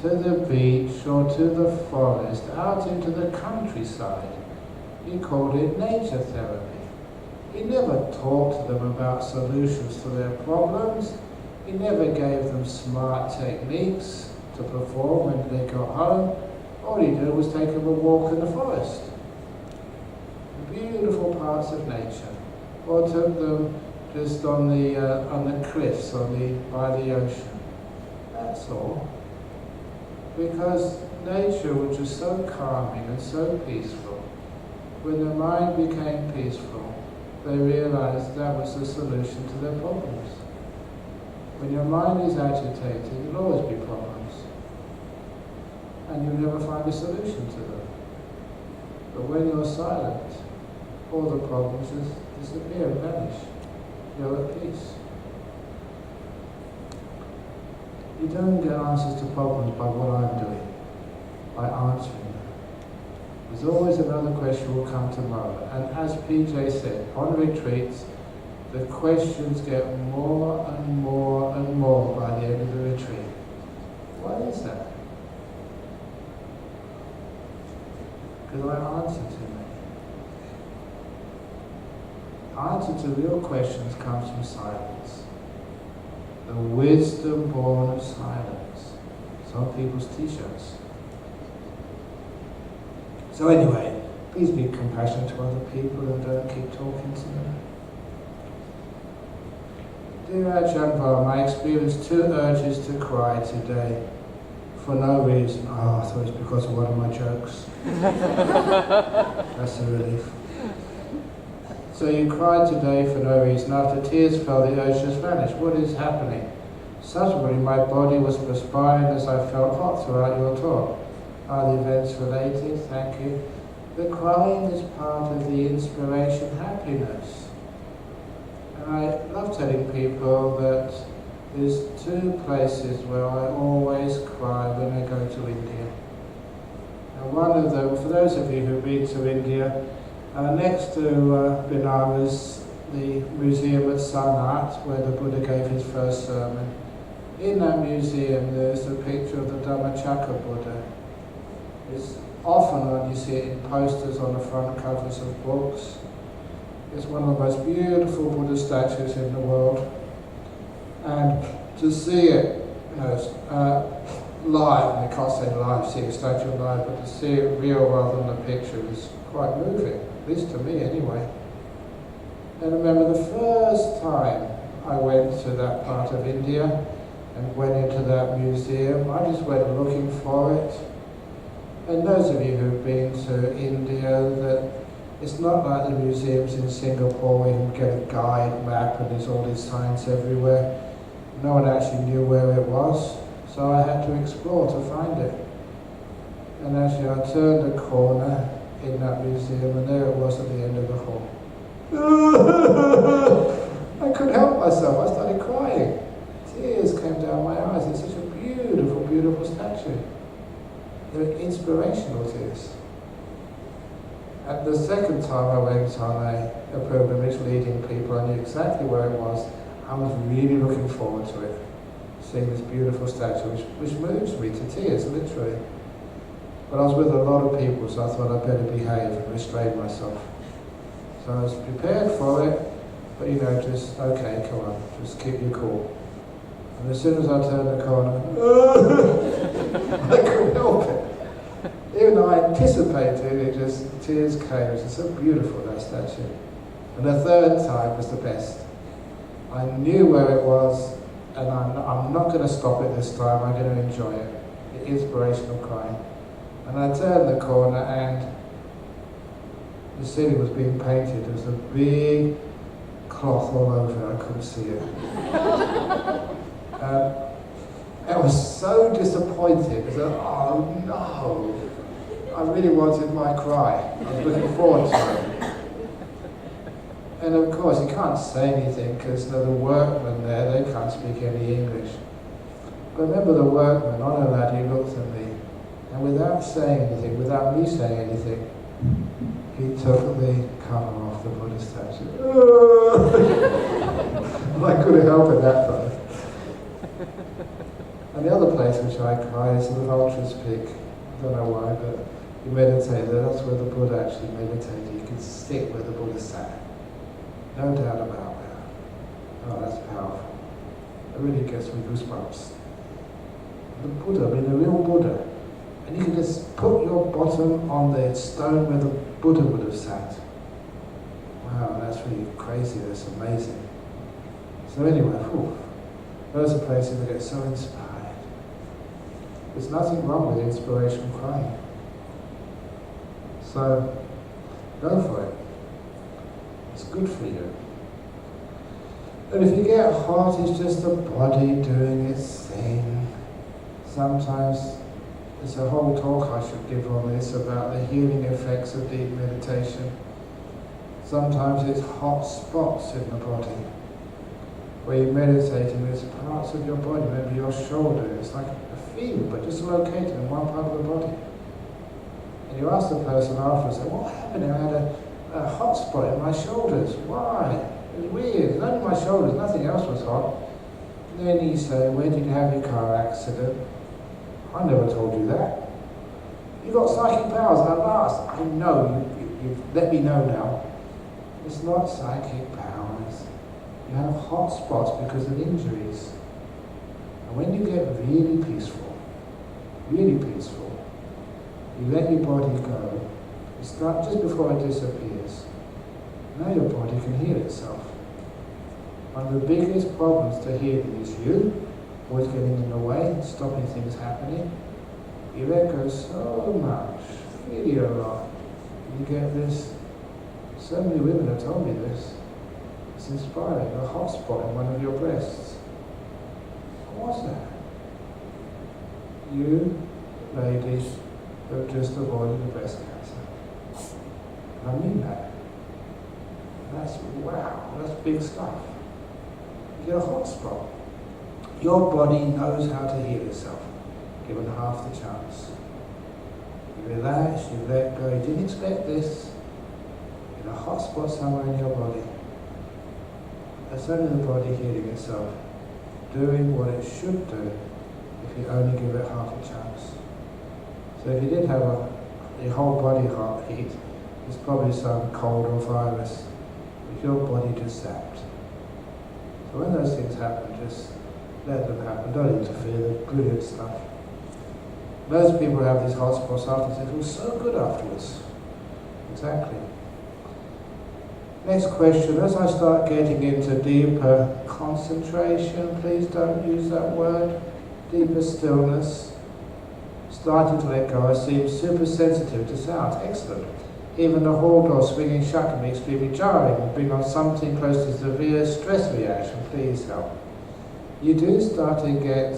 to the beach or to the forest, out into the countryside. He called it nature therapy. He never talked to them about solutions to their problems. He never gave them smart techniques to perform when they got home. All he did was take them a walk in the forest, the beautiful parts of nature, or took them just on the cliffs by the ocean. That's all. Because nature which was so calming and so peaceful. When their mind became peaceful, they realized that was the solution to their problems. When your mind is agitated, there'll always be problems. And you'll never find a solution to them. But when you're silent, all the problems just disappear and vanish. You're at peace. You don't get answers to problems by what I'm doing, by answering them. There's always another question will come tomorrow. And as PJ said, on retreats, the questions get more and more and more by the end of the retreat. Why is that? Because I answer too many. Answer to real questions comes from silence. The wisdom born of silence. It's on people's t-shirts. So anyway, please be compassionate to other people and don't keep talking to them. Dear Ajahn Brahm, I experienced 2 urges to cry today. For no reason. Oh, I thought it was because of one of my jokes. That's a relief. So you cried today for no reason. After tears fell, the urge just vanished. What is happening? Suddenly my body was perspiring as I felt hot throughout your talk. Are the events related? Thank you. The crying is part of the inspiration happiness. And I love telling people that there's 2 places where I always cry when I go to India. And one of them, for those of you who've been to India, next to Benares, the museum at Sanat, where the Buddha gave his first sermon. In that museum there's a picture of the Dhammacakka Buddha. It's often you see it in posters on the front covers of books. It's one of the most beautiful Buddha statues in the world. And to see it, live, and I can't say live, see a statue live, but to see it real rather than a picture is quite moving, at least to me anyway. And I remember the first time I went to that part of India and went into that museum, I just went looking for it. And those of you who've been to India, that it's not like the museums in Singapore where you can get a guide map and there's all these signs everywhere. No one actually knew where it was, so I had to explore to find it. And actually I turned a corner in that museum and there it was at the end of the hall. I couldn't help myself, I started crying. Tears came down my eyes. It's such a beautiful, beautiful statue. They're inspirational tears. And the second time I went on a pilgrimage leading people, I knew exactly where it was. I was really looking forward to it, seeing this beautiful statue, which moves me to tears, literally. But I was with a lot of people, so I thought I'd better behave and restrain myself. So I was prepared for it, but just, okay, come on, just keep your cool. And as soon as I turned the corner, I couldn't help it. Even though I anticipated it, just tears came. It's so beautiful, that statue. And the third time was the best. I knew where it was, and I'm not going to stop it this time. I'm going to enjoy it. The inspirational crying. And I turned the corner, and the ceiling was being painted. There was a big cloth all over it. I couldn't see it. I was so disappointed because oh no, I really wanted my cry. I was looking forward to it. And of course you can't say anything because the workmen there, they can't speak any English. But I remember the workman, on a lad, he looked at me and without saying anything, without me saying anything, he took the cover off the Buddha statue. I couldn't help it that time. And the other place which I cry is the Vulture's Peak. I don't know why, but you meditate there. That's where the Buddha actually meditated. You can sit where the Buddha sat. No doubt about that. Oh, that's powerful. It really gets me goosebumps. The Buddha, I mean the real Buddha. And you can just put your bottom on the stone where the Buddha would have sat. Wow, that's really crazy. That's amazing. So anyway, those are places that get so inspired. There's nothing wrong with inspiration crying. So, go for it. It's good for you. And if you get hot, it's just the body doing its thing. Sometimes, there's a whole talk I should give on this about the healing effects of deep meditation. Sometimes it's hot spots in the body. Where you're meditating, there's parts of your body, maybe your shoulder, it's like a fever, but just located in one part of the body. And you ask the person afterwards, what happened? I had a hot spot in my shoulders. Why? It was weird. It was only my shoulders, nothing else was hot. And then you say, where did you have your car accident? I never told you that. You got psychic powers, and at last, I know, you've let me know now. It's not psychic powers. You have hot spots because of injuries. And when you get really peaceful, you let your body go. You start just before it disappears. Now your body can heal itself. One of the biggest problems to healing is you, always getting in the way, stopping things happening. You let go so much, really a lot. You get this. So many women have told me this. It's inspiring. A hot spot in one of your breasts. What was that? You, ladies, have just avoided the breast cancer. I mean that. That's wow. That's big stuff. You get a hot spot. Your body knows how to heal itself, given half the chance. You relax, you let go. You didn't expect this. In a hot spot somewhere in your body. That's only the body healing itself, doing what it should do if you only give it half a chance. So if you did have your whole body heart heat, it's probably some cold or virus, but your body just zapped. So when those things happen, just let them happen, don't interfere, they're brilliant stuff. Most people have these hot spots afterwards, it feels so good afterwards. Exactly. Next question, as I start getting into deeper concentration, please don't use that word, deeper stillness, starting to let go, I seem super sensitive to sound. Excellent. Even the hall door swinging shut can be extremely jarring and bring on something close to severe stress reaction. Please help. You do start to get,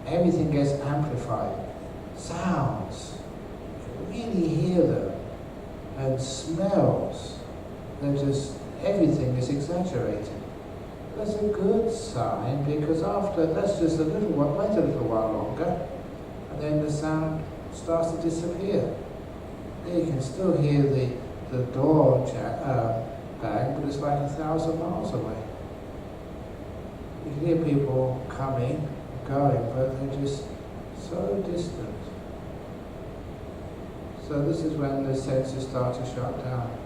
everything gets amplified. Sounds, you can really hear them, and smells. They're just, everything is exaggerated. That's a good sign, because after, that's just a little while, wait a little while longer, and then the sound starts to disappear. There you can still hear the door bang, but it's like 1,000 miles away. You can hear people coming, going, but they're just so distant. So this is when the senses start to shut down.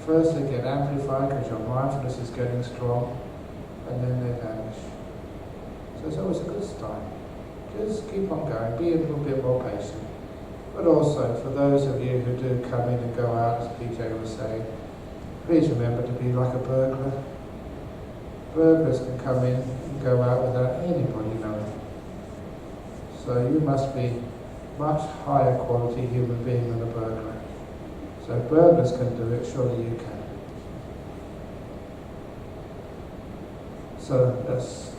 First they get amplified because your mindfulness is getting strong, and then they vanish. So it's always a good sign. Just keep on going, be a little bit more patient. But also, for those of you who do come in and go out, as PJ was saying, please remember to be like a burglar. Burglars can come in and go out without anybody knowing. So you must be much higher quality human being than a burglar. So if burglars can do it, surely you can. So that's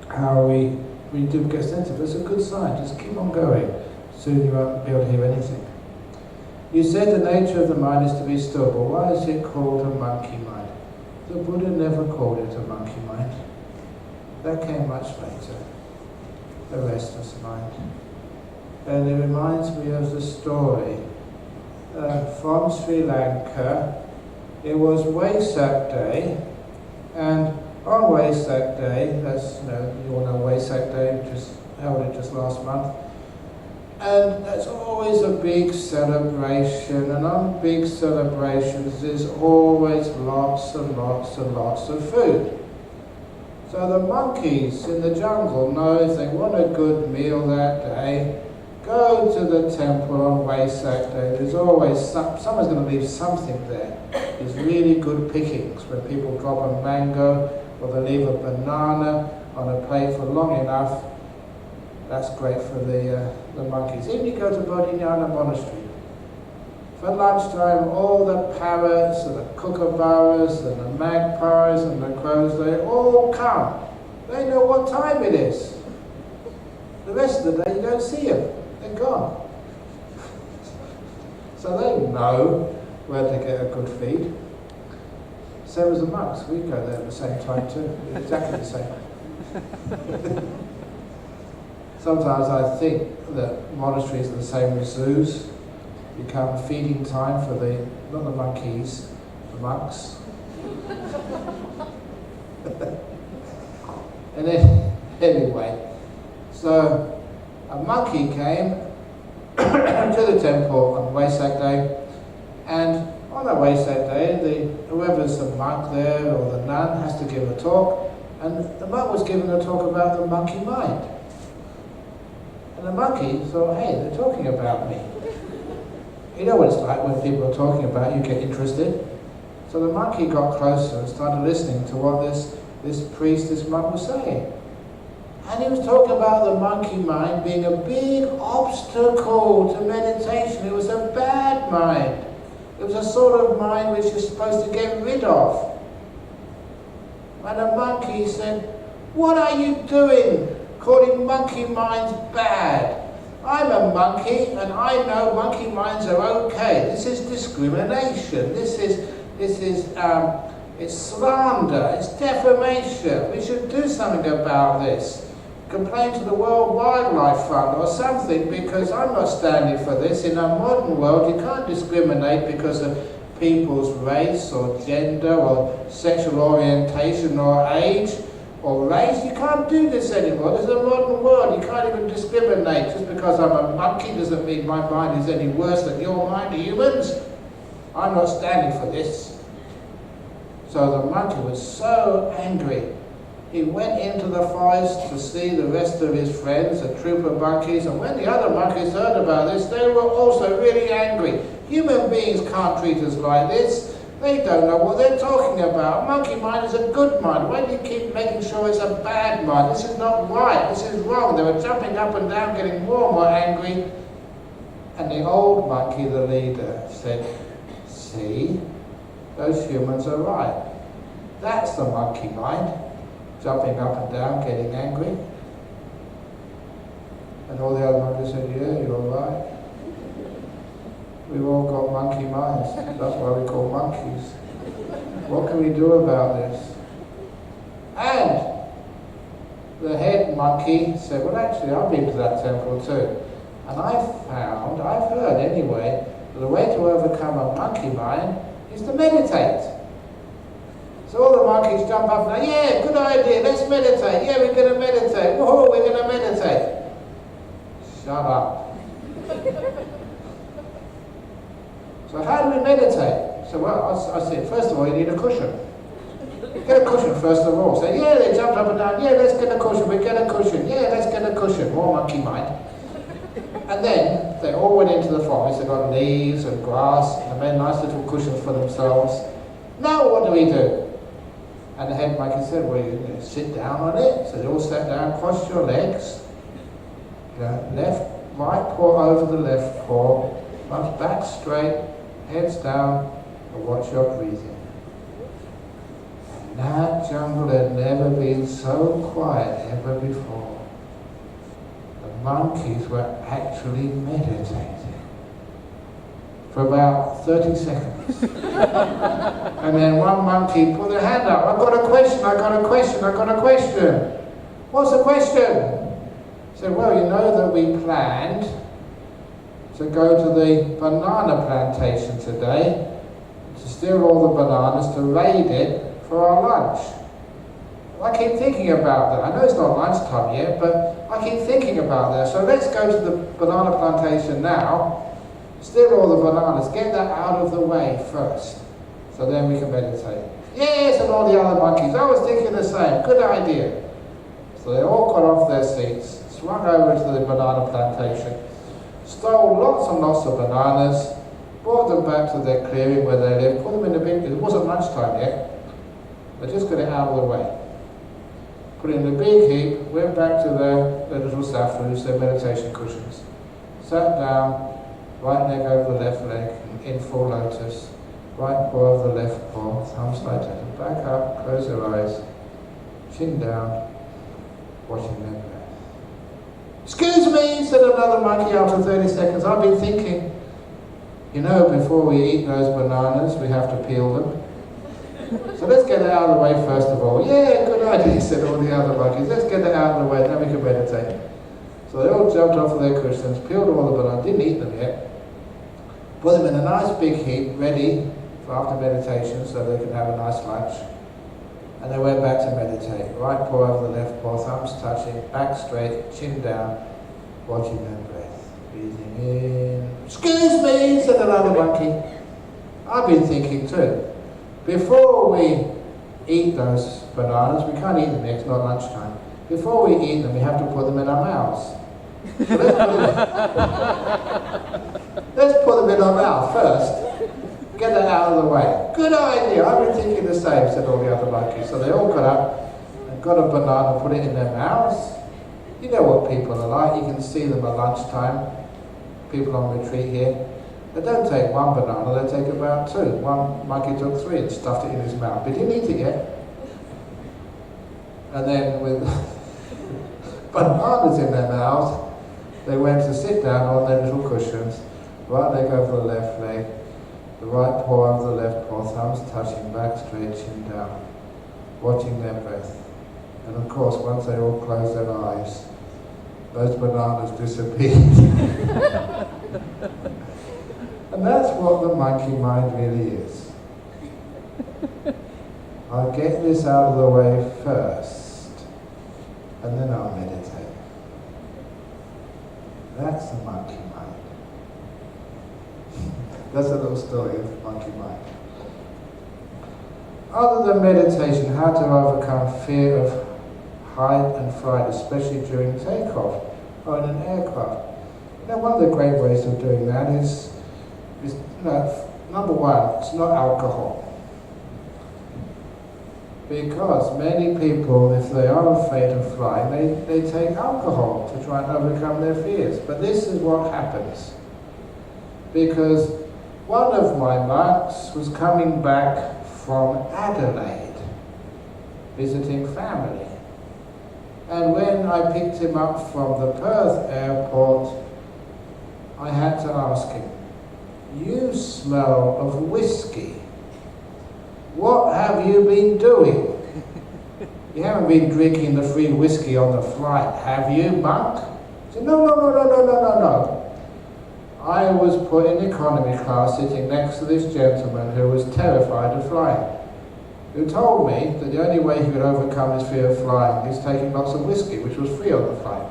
how we do get sensitive. It's a good sign. Just keep on going. Soon you won't be able to hear anything. You said the nature of the mind is to be still, but why is it called a monkey mind? The Buddha never called it a monkey mind. That came much later. The restless mind. And it reminds me of the story from Sri Lanka. It was Wesak Day, and on Wesak Day, that's, you all know Wesak Day, just held it just last month, and that's always a big celebration, and on big celebrations there's always lots and lots and lots of food. So the monkeys in the jungle know if they want a good meal that day, go to the temple on Wesak Day. There's always someone's going to leave something there. There's really good pickings when people drop a mango, or they leave a banana on a plate for long enough, that's great for the monkeys. Even you go to Bodhinyana monastery, for lunchtime all the parrots and the kookaburras and the magpies and the crows, they all come. They know what time it is. The rest of the day you don't see them, they're gone. So they know where to get a good feed. Same as the monks, we go there at the same time too, exactly the same. Sometimes I think that monasteries are the same as zoos, become feeding time for not the monkeys, the monks. And then, anyway, so a monkey came to the temple on Wesak Day, and on that Wesak Day, whoever's the monk there or the nun has to give a talk, and the monk was giving a talk about the monkey mind. And the monkey thought, hey, they're talking about me. You know what it's like when people are talking about you, get interested. So the monkey got closer and started listening to what this priest, this monk was saying. And he was talking about the monkey mind being a big obstacle to meditation. It was a bad mind. It was a sort of mind which you're supposed to get rid of. And the monkey said, what are you doing calling monkey minds bad? I'm a monkey and I know monkey minds are okay. This is discrimination. This is it's slander. It's defamation. We should do something about this. Complain to the World Wildlife Fund or something, because I'm not standing for this. In a modern world, you can't discriminate because of people's race or gender or sexual orientation or age or race. You can't do this anymore. This is a modern world. You can't even discriminate. Just because I'm a monkey doesn't mean my mind is any worse than your mind, humans. I'm not standing for this. So the monkey was so angry. He went into the forest to see the rest of his friends, a troop of monkeys, and when the other monkeys heard about this, they were also really angry. Human beings can't treat us like this. They don't know what they're talking about. Monkey mind is a good mind. Why do you keep making sure it's a bad mind? This is not right. This is wrong. They were jumping up and down, getting more and more angry. And the old monkey, the leader, said, see, those humans are right. That's the monkey mind. Jumping up and down, getting angry. And all the other monkeys said, yeah, you're right. We've all got monkey minds. That's why we call monkeys. What can we do about this? And the head monkey said, well, actually, I've been to that temple too. And I've heard anyway, that the way to overcome a monkey mind is to meditate. So all the monkeys jump up and yeah, good idea, let's meditate. Yeah, we're going to meditate. Whoa, we're going to meditate. Shut up. So how do we meditate? So well, I said, first of all, you need a cushion. Get a cushion first of all. So yeah, they jumped up and down. Yeah, let's get a cushion. We get a cushion. Yeah, let's get a cushion. More monkey mind. And then they all went into the forest. They got leaves and grass and made nice little cushions for themselves. Now what do we do? And the head monkey said, well, you sit down on it. So they all sat down, cross your legs. Right paw over the left paw, arms back straight, heads down, and watch your breathing. And that jungle had never been so quiet ever before. The monkeys were actually meditating for about 30 seconds. And then one monkey put their hand up. I've got a question, I've got a question, I've got a question. What's the question? He said, well, you know that we planned to go to the banana plantation today, to steal all the bananas, to raid it for our lunch. I keep thinking about that. I know it's not lunchtime yet, but I keep thinking about that. So let's go to the banana plantation now, steal all the bananas, get that out of the way first, so then we can meditate. Yes, and all the other monkeys, I was thinking the same, good idea. So they all got off their seats, swung over to the banana plantation, stole lots and lots of bananas, brought them back to their clearing where they lived, put them in the bin, it wasn't lunchtime yet, they just got it out of the way. put it in a big heap, went back to their little safus, their meditation cushions, sat down, right leg over the left leg, in full lotus, right paw over the left paw, thumbs like that, back up, close their eyes, chin down, watching their breath. Excuse me, said another monkey after 30 seconds, I've been thinking, you know, before we eat those bananas, we have to peel them. So let's get it out of the way first of all. Yeah, good idea, said all the other monkeys. Let's get it out of the way, then we can meditate. So they all jumped off of their cushions, peeled all the bananas, didn't eat them yet, put them in a nice big heap, ready for after meditation so they can have a nice lunch. And they went back to meditate. Right paw over the left paw, thumbs touching, back straight, chin down, watching their breath. Breathing in. Excuse me, said another monkey. I've been thinking too. Before we eat those bananas, we can't eat them yet, it's not lunchtime. Before we eat them, we have to put them in our mouths. So let's put them in our mouth first. Get it out of the way. Good idea, I've been thinking the same, said all the other monkeys. So they all got up and got a banana, put it in their mouths. You know what people are like, you can see them at lunchtime, people on retreat here. They don't take one banana, they take about two. One monkey took three and stuffed it in his mouth. But he didn't eat it yet. And then with bananas in their mouths, they went to sit down on their little cushions, right leg over the left leg, the right paw over the left paw, thumbs touching, back straight, chin down, watching their breath. And of course, once they all closed their eyes, those bananas disappeared. And that's what the monkey mind really is. I'll get this out of the way first, and then I'll meditate. That's the monkey mind. That's a little story of monkey mind. Other than meditation, how to overcome fear of height and fright, especially during takeoff or in an aircraft. Now, one of the great ways of doing that is number one, it's not alcohol. Because many people, if they are afraid of flying, they take alcohol to try and overcome their fears. But this is what happens. Because one of my monks was coming back from Adelaide, visiting family. And when I picked him up from the Perth airport, I had to ask him, "You smell of whiskey. What have you been doing? You haven't been drinking the free whiskey on the flight, have you, monk?" He said, No. I was put in economy class sitting next to this gentleman who was terrified of flying, who told me that the only way he could overcome his fear of flying is taking lots of whiskey, which was free on the flight.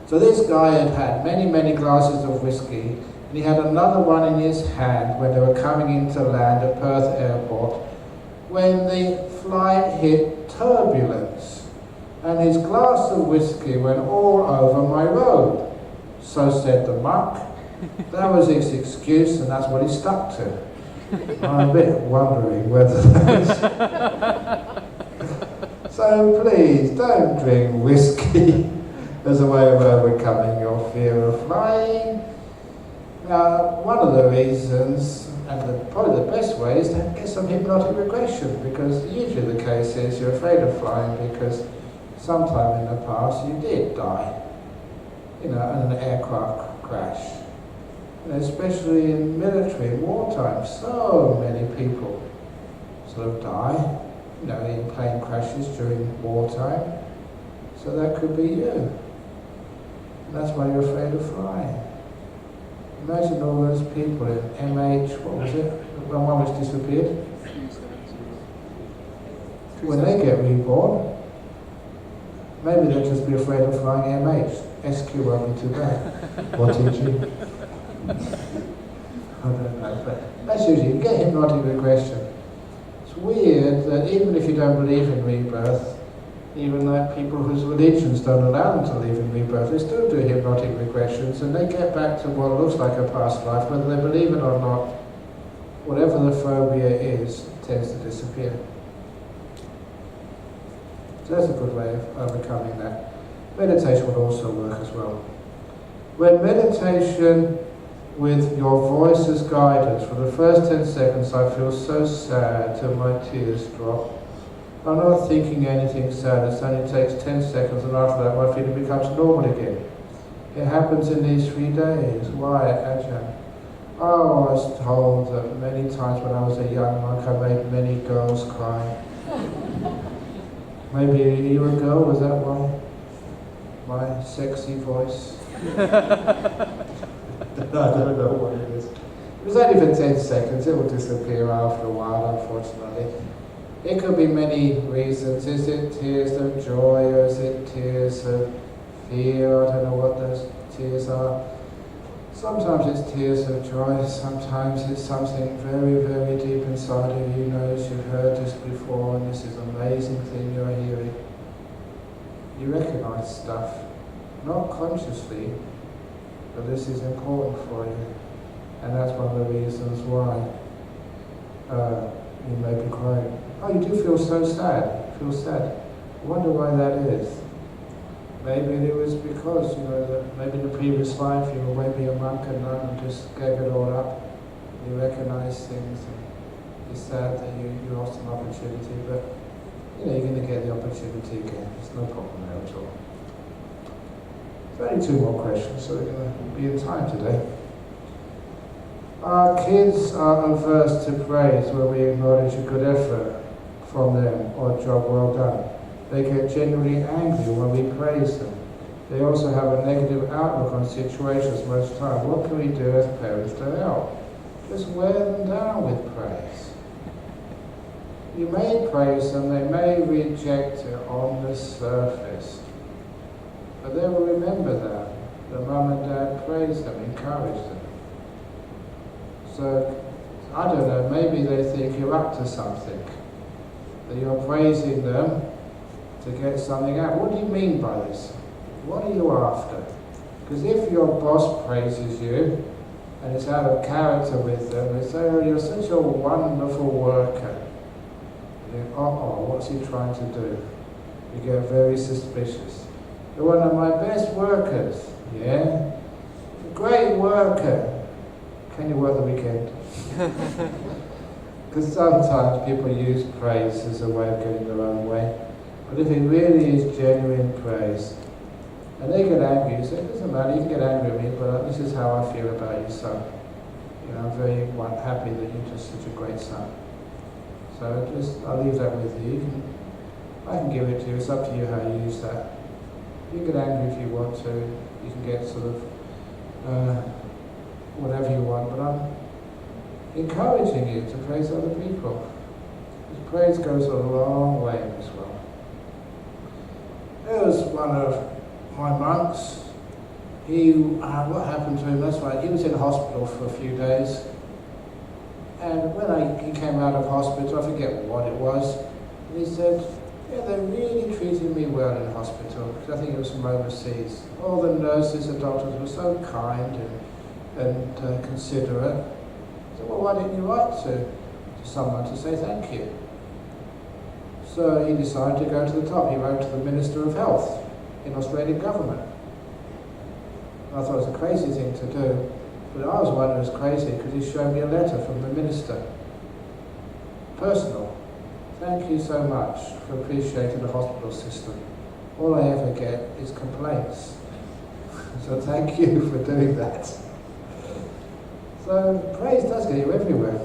So this guy had had many glasses of whiskey, and he had another one in his hand when they were coming into land at Perth Airport, when the flight hit turbulence, and his glass of whiskey went all over my robe. So said the monk. That was his excuse, and that's what he stuck to. I'm a bit wondering whether that's... So please, don't drink whiskey as a way of overcoming your fear of flying. Now, one of the reasons, and probably the best way, is to get some hypnotic regression, because usually the case is you're afraid of flying because sometime in the past you did die, in an aircraft crash. Especially in military, in wartime, so many people sort of die, in plane crashes during wartime. So that could be you. And that's why you're afraid of flying. Imagine all those people in MH, what was it? The one which disappeared? When they get reborn, maybe they'll just be afraid of flying MH. SQ won't be too bad. What did you? I don't know, but that's usually, you get hypnotic regression. It's weird that even if you don't believe in rebirth, even like people whose religions don't allow them to believe in rebirth, they still do hypnotic regressions, and they get back to what looks like a past life, whether they believe it or not. Whatever the phobia is, tends to disappear. So that's a good way of overcoming that. Meditation would also work as well. When meditation with your voice as guidance, for the first 10 seconds I feel so sad till my tears drop. I'm not thinking anything sad, it only takes 10 seconds and after that my feeling becomes normal again. It happens in these 3 days. Why, Ajahn? Oh, I was told that many times when I was a young monk I made many girls cry. Maybe you were a girl, was that why? My sexy voice? I don't know what it is. It was only for 10 seconds, it will disappear after a while, unfortunately. It could be many reasons. Is it tears of joy, or is it tears of fear? I don't know what those tears are. Sometimes it's tears of joy, sometimes it's something very, very deep inside of you. Knows you've heard this before and this is an amazing thing you're hearing. You recognize stuff, not consciously, but this is important for you. And that's one of the reasons why you may be crying. Oh, you do feel so sad. You feel sad. I wonder why that is. Maybe it was because, maybe in the previous life you were maybe a monk and nun and just gave it all up. You recognize things and you're sad that you lost an opportunity, but you're going to get the opportunity again. There's no problem there at all. There's only 2 more questions, so we're going to be in time today. Our kids are averse to praise when we acknowledge a good effort from them or a job well done. They get genuinely angry when we praise them. They also have a negative outlook on situations most times. What can we do as parents to help? Just wear them down with praise. You may praise them, they may reject it on the surface, but they will remember that. The mum and dad praise them, encourage them. So, I don't know, maybe they think you're up to something, that you're praising them to get something out. What do you mean by this? What are you after? Because if your boss praises you, and it's out of character with them, they say, oh, you're such a wonderful worker. You think, what's he trying to do? You get very suspicious. You're one of my best workers, yeah? A great worker. Can you work the weekend? Because sometimes people use praise as a way of getting their own way. But if it really is genuine praise, and they get angry, you say, it doesn't matter, you can get angry at me, but this is how I feel about you, son. I'm very happy that you're just such a great son. So I'll leave that with you. I can give it to you, it's up to you how you use that. You can get angry if you want to, you can get sort of whatever you want, but I'm encouraging you to praise other people. Because praise goes a long way in this world. There was one of my monks. What happened to him, that's right, he was in hospital for a few days. And when he came out of hospital, I forget what it was, and he said, yeah, they really treated me well in hospital, because I think it was from overseas. All the nurses and doctors were so kind and considerate. I said, well, why didn't you write to someone to say thank you? So he decided to go to the top. He wrote to the Minister of Health in Australian government. I thought it was a crazy thing to do, but I was the one who was crazy because he showed me a letter from the minister. Personal. Thank you so much for appreciating the hospital system. All I ever get is complaints. So thank you for doing that. So praise does get you everywhere.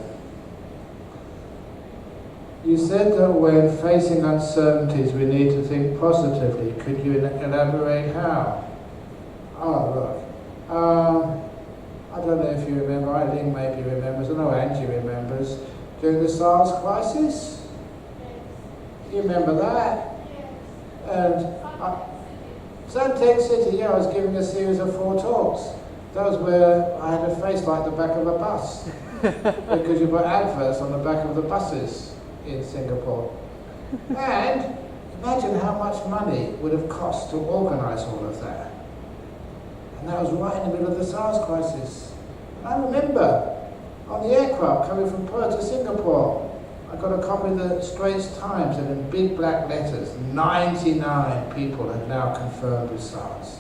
You said that when facing uncertainties we need to think positively. Could you elaborate how? Oh, look. I don't know if you remember, Eileen maybe remembers, I know Angie remembers, during the SARS crisis? You remember that? And Suntec City, I was giving a series of 4 talks. That was where I had a face like the back of a bus. Because you put adverts on the back of the buses in Singapore. And imagine how much money it would have cost to organise all of that. And that was right in the middle of the SARS crisis. And I remember on the aircraft coming from Perth to Singapore, I I got a copy of the Straits Times, and in big black letters, 99 people had now confirmed with SARS.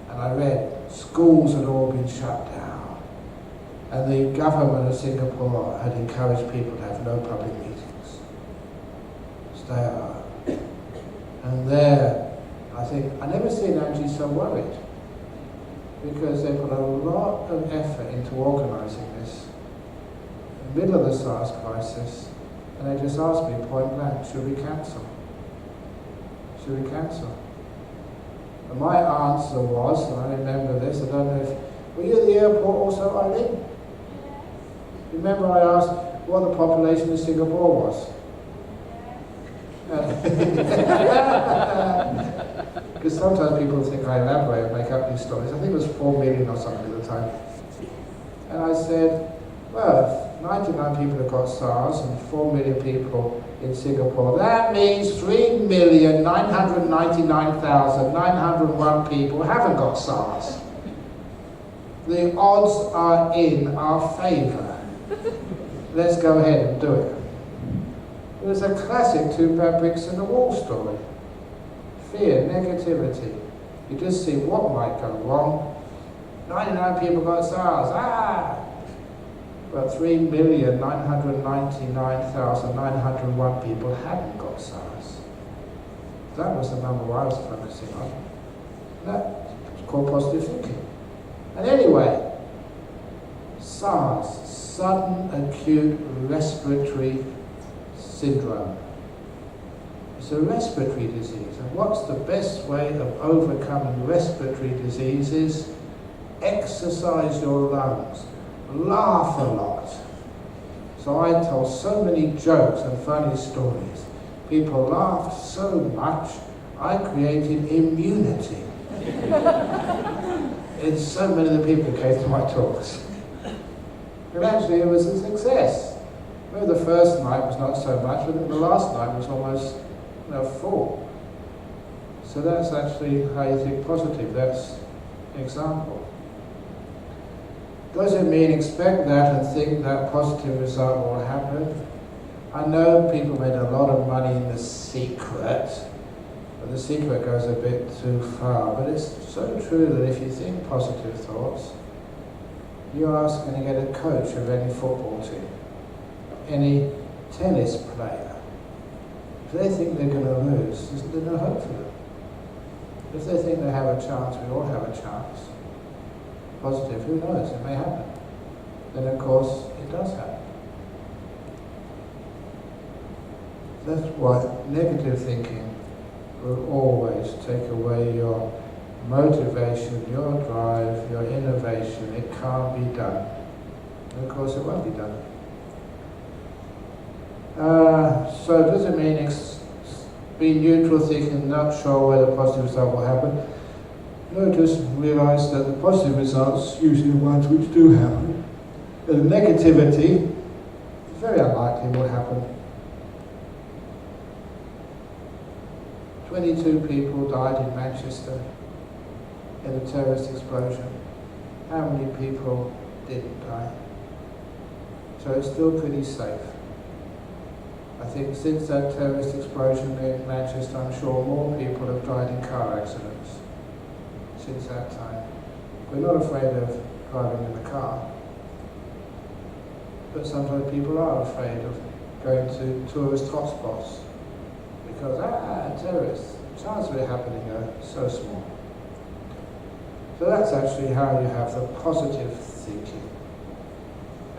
And I read, schools had all been shut down, and the government of Singapore had encouraged people to have no public meetings. Stay at home. And there, I think, I never seen Angie so worried, because they put a lot of effort into organising this in the middle of the SARS crisis, and they just asked me point blank, should we cancel? Should we cancel? And my answer was, and I remember this, I don't know if, were you at the airport also, Eileen? Remember I asked what the population of Singapore was? Because sometimes people think I elaborate and make up these stories. I think it was 4 million or something at the time. And I said, well, if 99 people have got SARS and 4 million people in Singapore, that means 3,999,901 people haven't got SARS. The odds are in our favour. Let's go ahead and do it. It was a classic two bad bricks in the wall story. Fear, negativity. You just see what might go wrong. 99 people got SARS, but 3,999,901 people hadn't got SARS. That was the number I was focusing on. That was called positive thinking. And anyway, SARS, sudden acute respiratory syndrome. It's a respiratory disease, and what's the best way of overcoming respiratory diseases? Exercise your lungs, laugh a lot. So I told so many jokes and funny stories. People laughed so much, I created immunity. And so many of the people came to my talks. And actually it was a success. Well, the first night was not so much, but the last night was almost full. So that's actually how you think positive. That's an example. Does it mean expect that and think that positive result will happen? I know people made a lot of money in The Secret, but The Secret goes a bit too far. But it's so true that if you think positive thoughts, you're going to get a coach of any football team, any tennis player. If they think they're going to lose, there's no hope for them. If they think they have a chance, we all have a chance. Positive, who knows, it may happen. Then of course, it does happen. That's why negative thinking will always take away your motivation, your drive, your innovation. It can't be done. And of course, it won't be done. So does it mean be neutral thinking, not sure whether the positive result will happen? No, just realise that the positive results usually the ones which do happen. The negativity is very unlikely will happen. 22 people died in Manchester in a terrorist explosion. How many people didn't die? So it's still pretty safe. I think since that terrorist explosion in Manchester, I'm sure more people have died in car accidents since that time. We're not afraid of driving in the car, but sometimes people are afraid of going to tourist hotspots because, terrorists, the chance of it happening are so small. So that's actually how you have the positive thinking.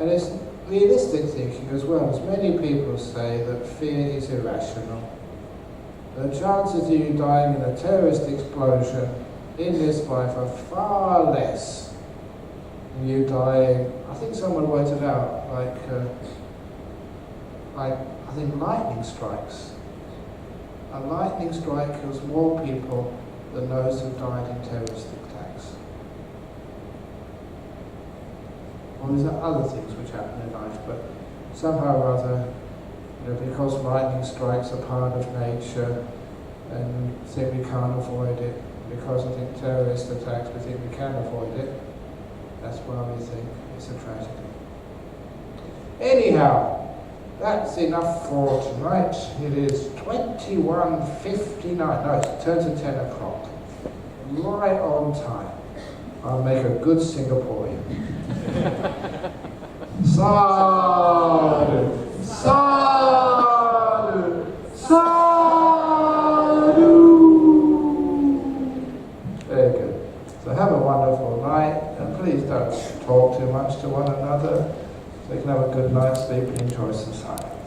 And it's realistic thinking as well, as many people say that fear is irrational. The chances of you dying in a terrorist explosion in this life are far less than you dying. I think someone worked it out, like I think lightning strikes. A lightning strike kills more people than those who died in terrorist attacks. Well, there's other things which happen in life, but somehow or other, because lightning strikes are part of nature, and we think we can't avoid it. Because I think terrorist attacks, we think we can avoid it. That's why we think it's a tragedy. Anyhow, that's enough for tonight. It is 21:59. No, it's turned to 10 o'clock. Right on time. I'll make a good Singaporean. Sadhu, sadhu, sadhu. Very good. So have a wonderful night, and please don't talk too much to one another, so you can have a good night's sleep and enjoy some silence.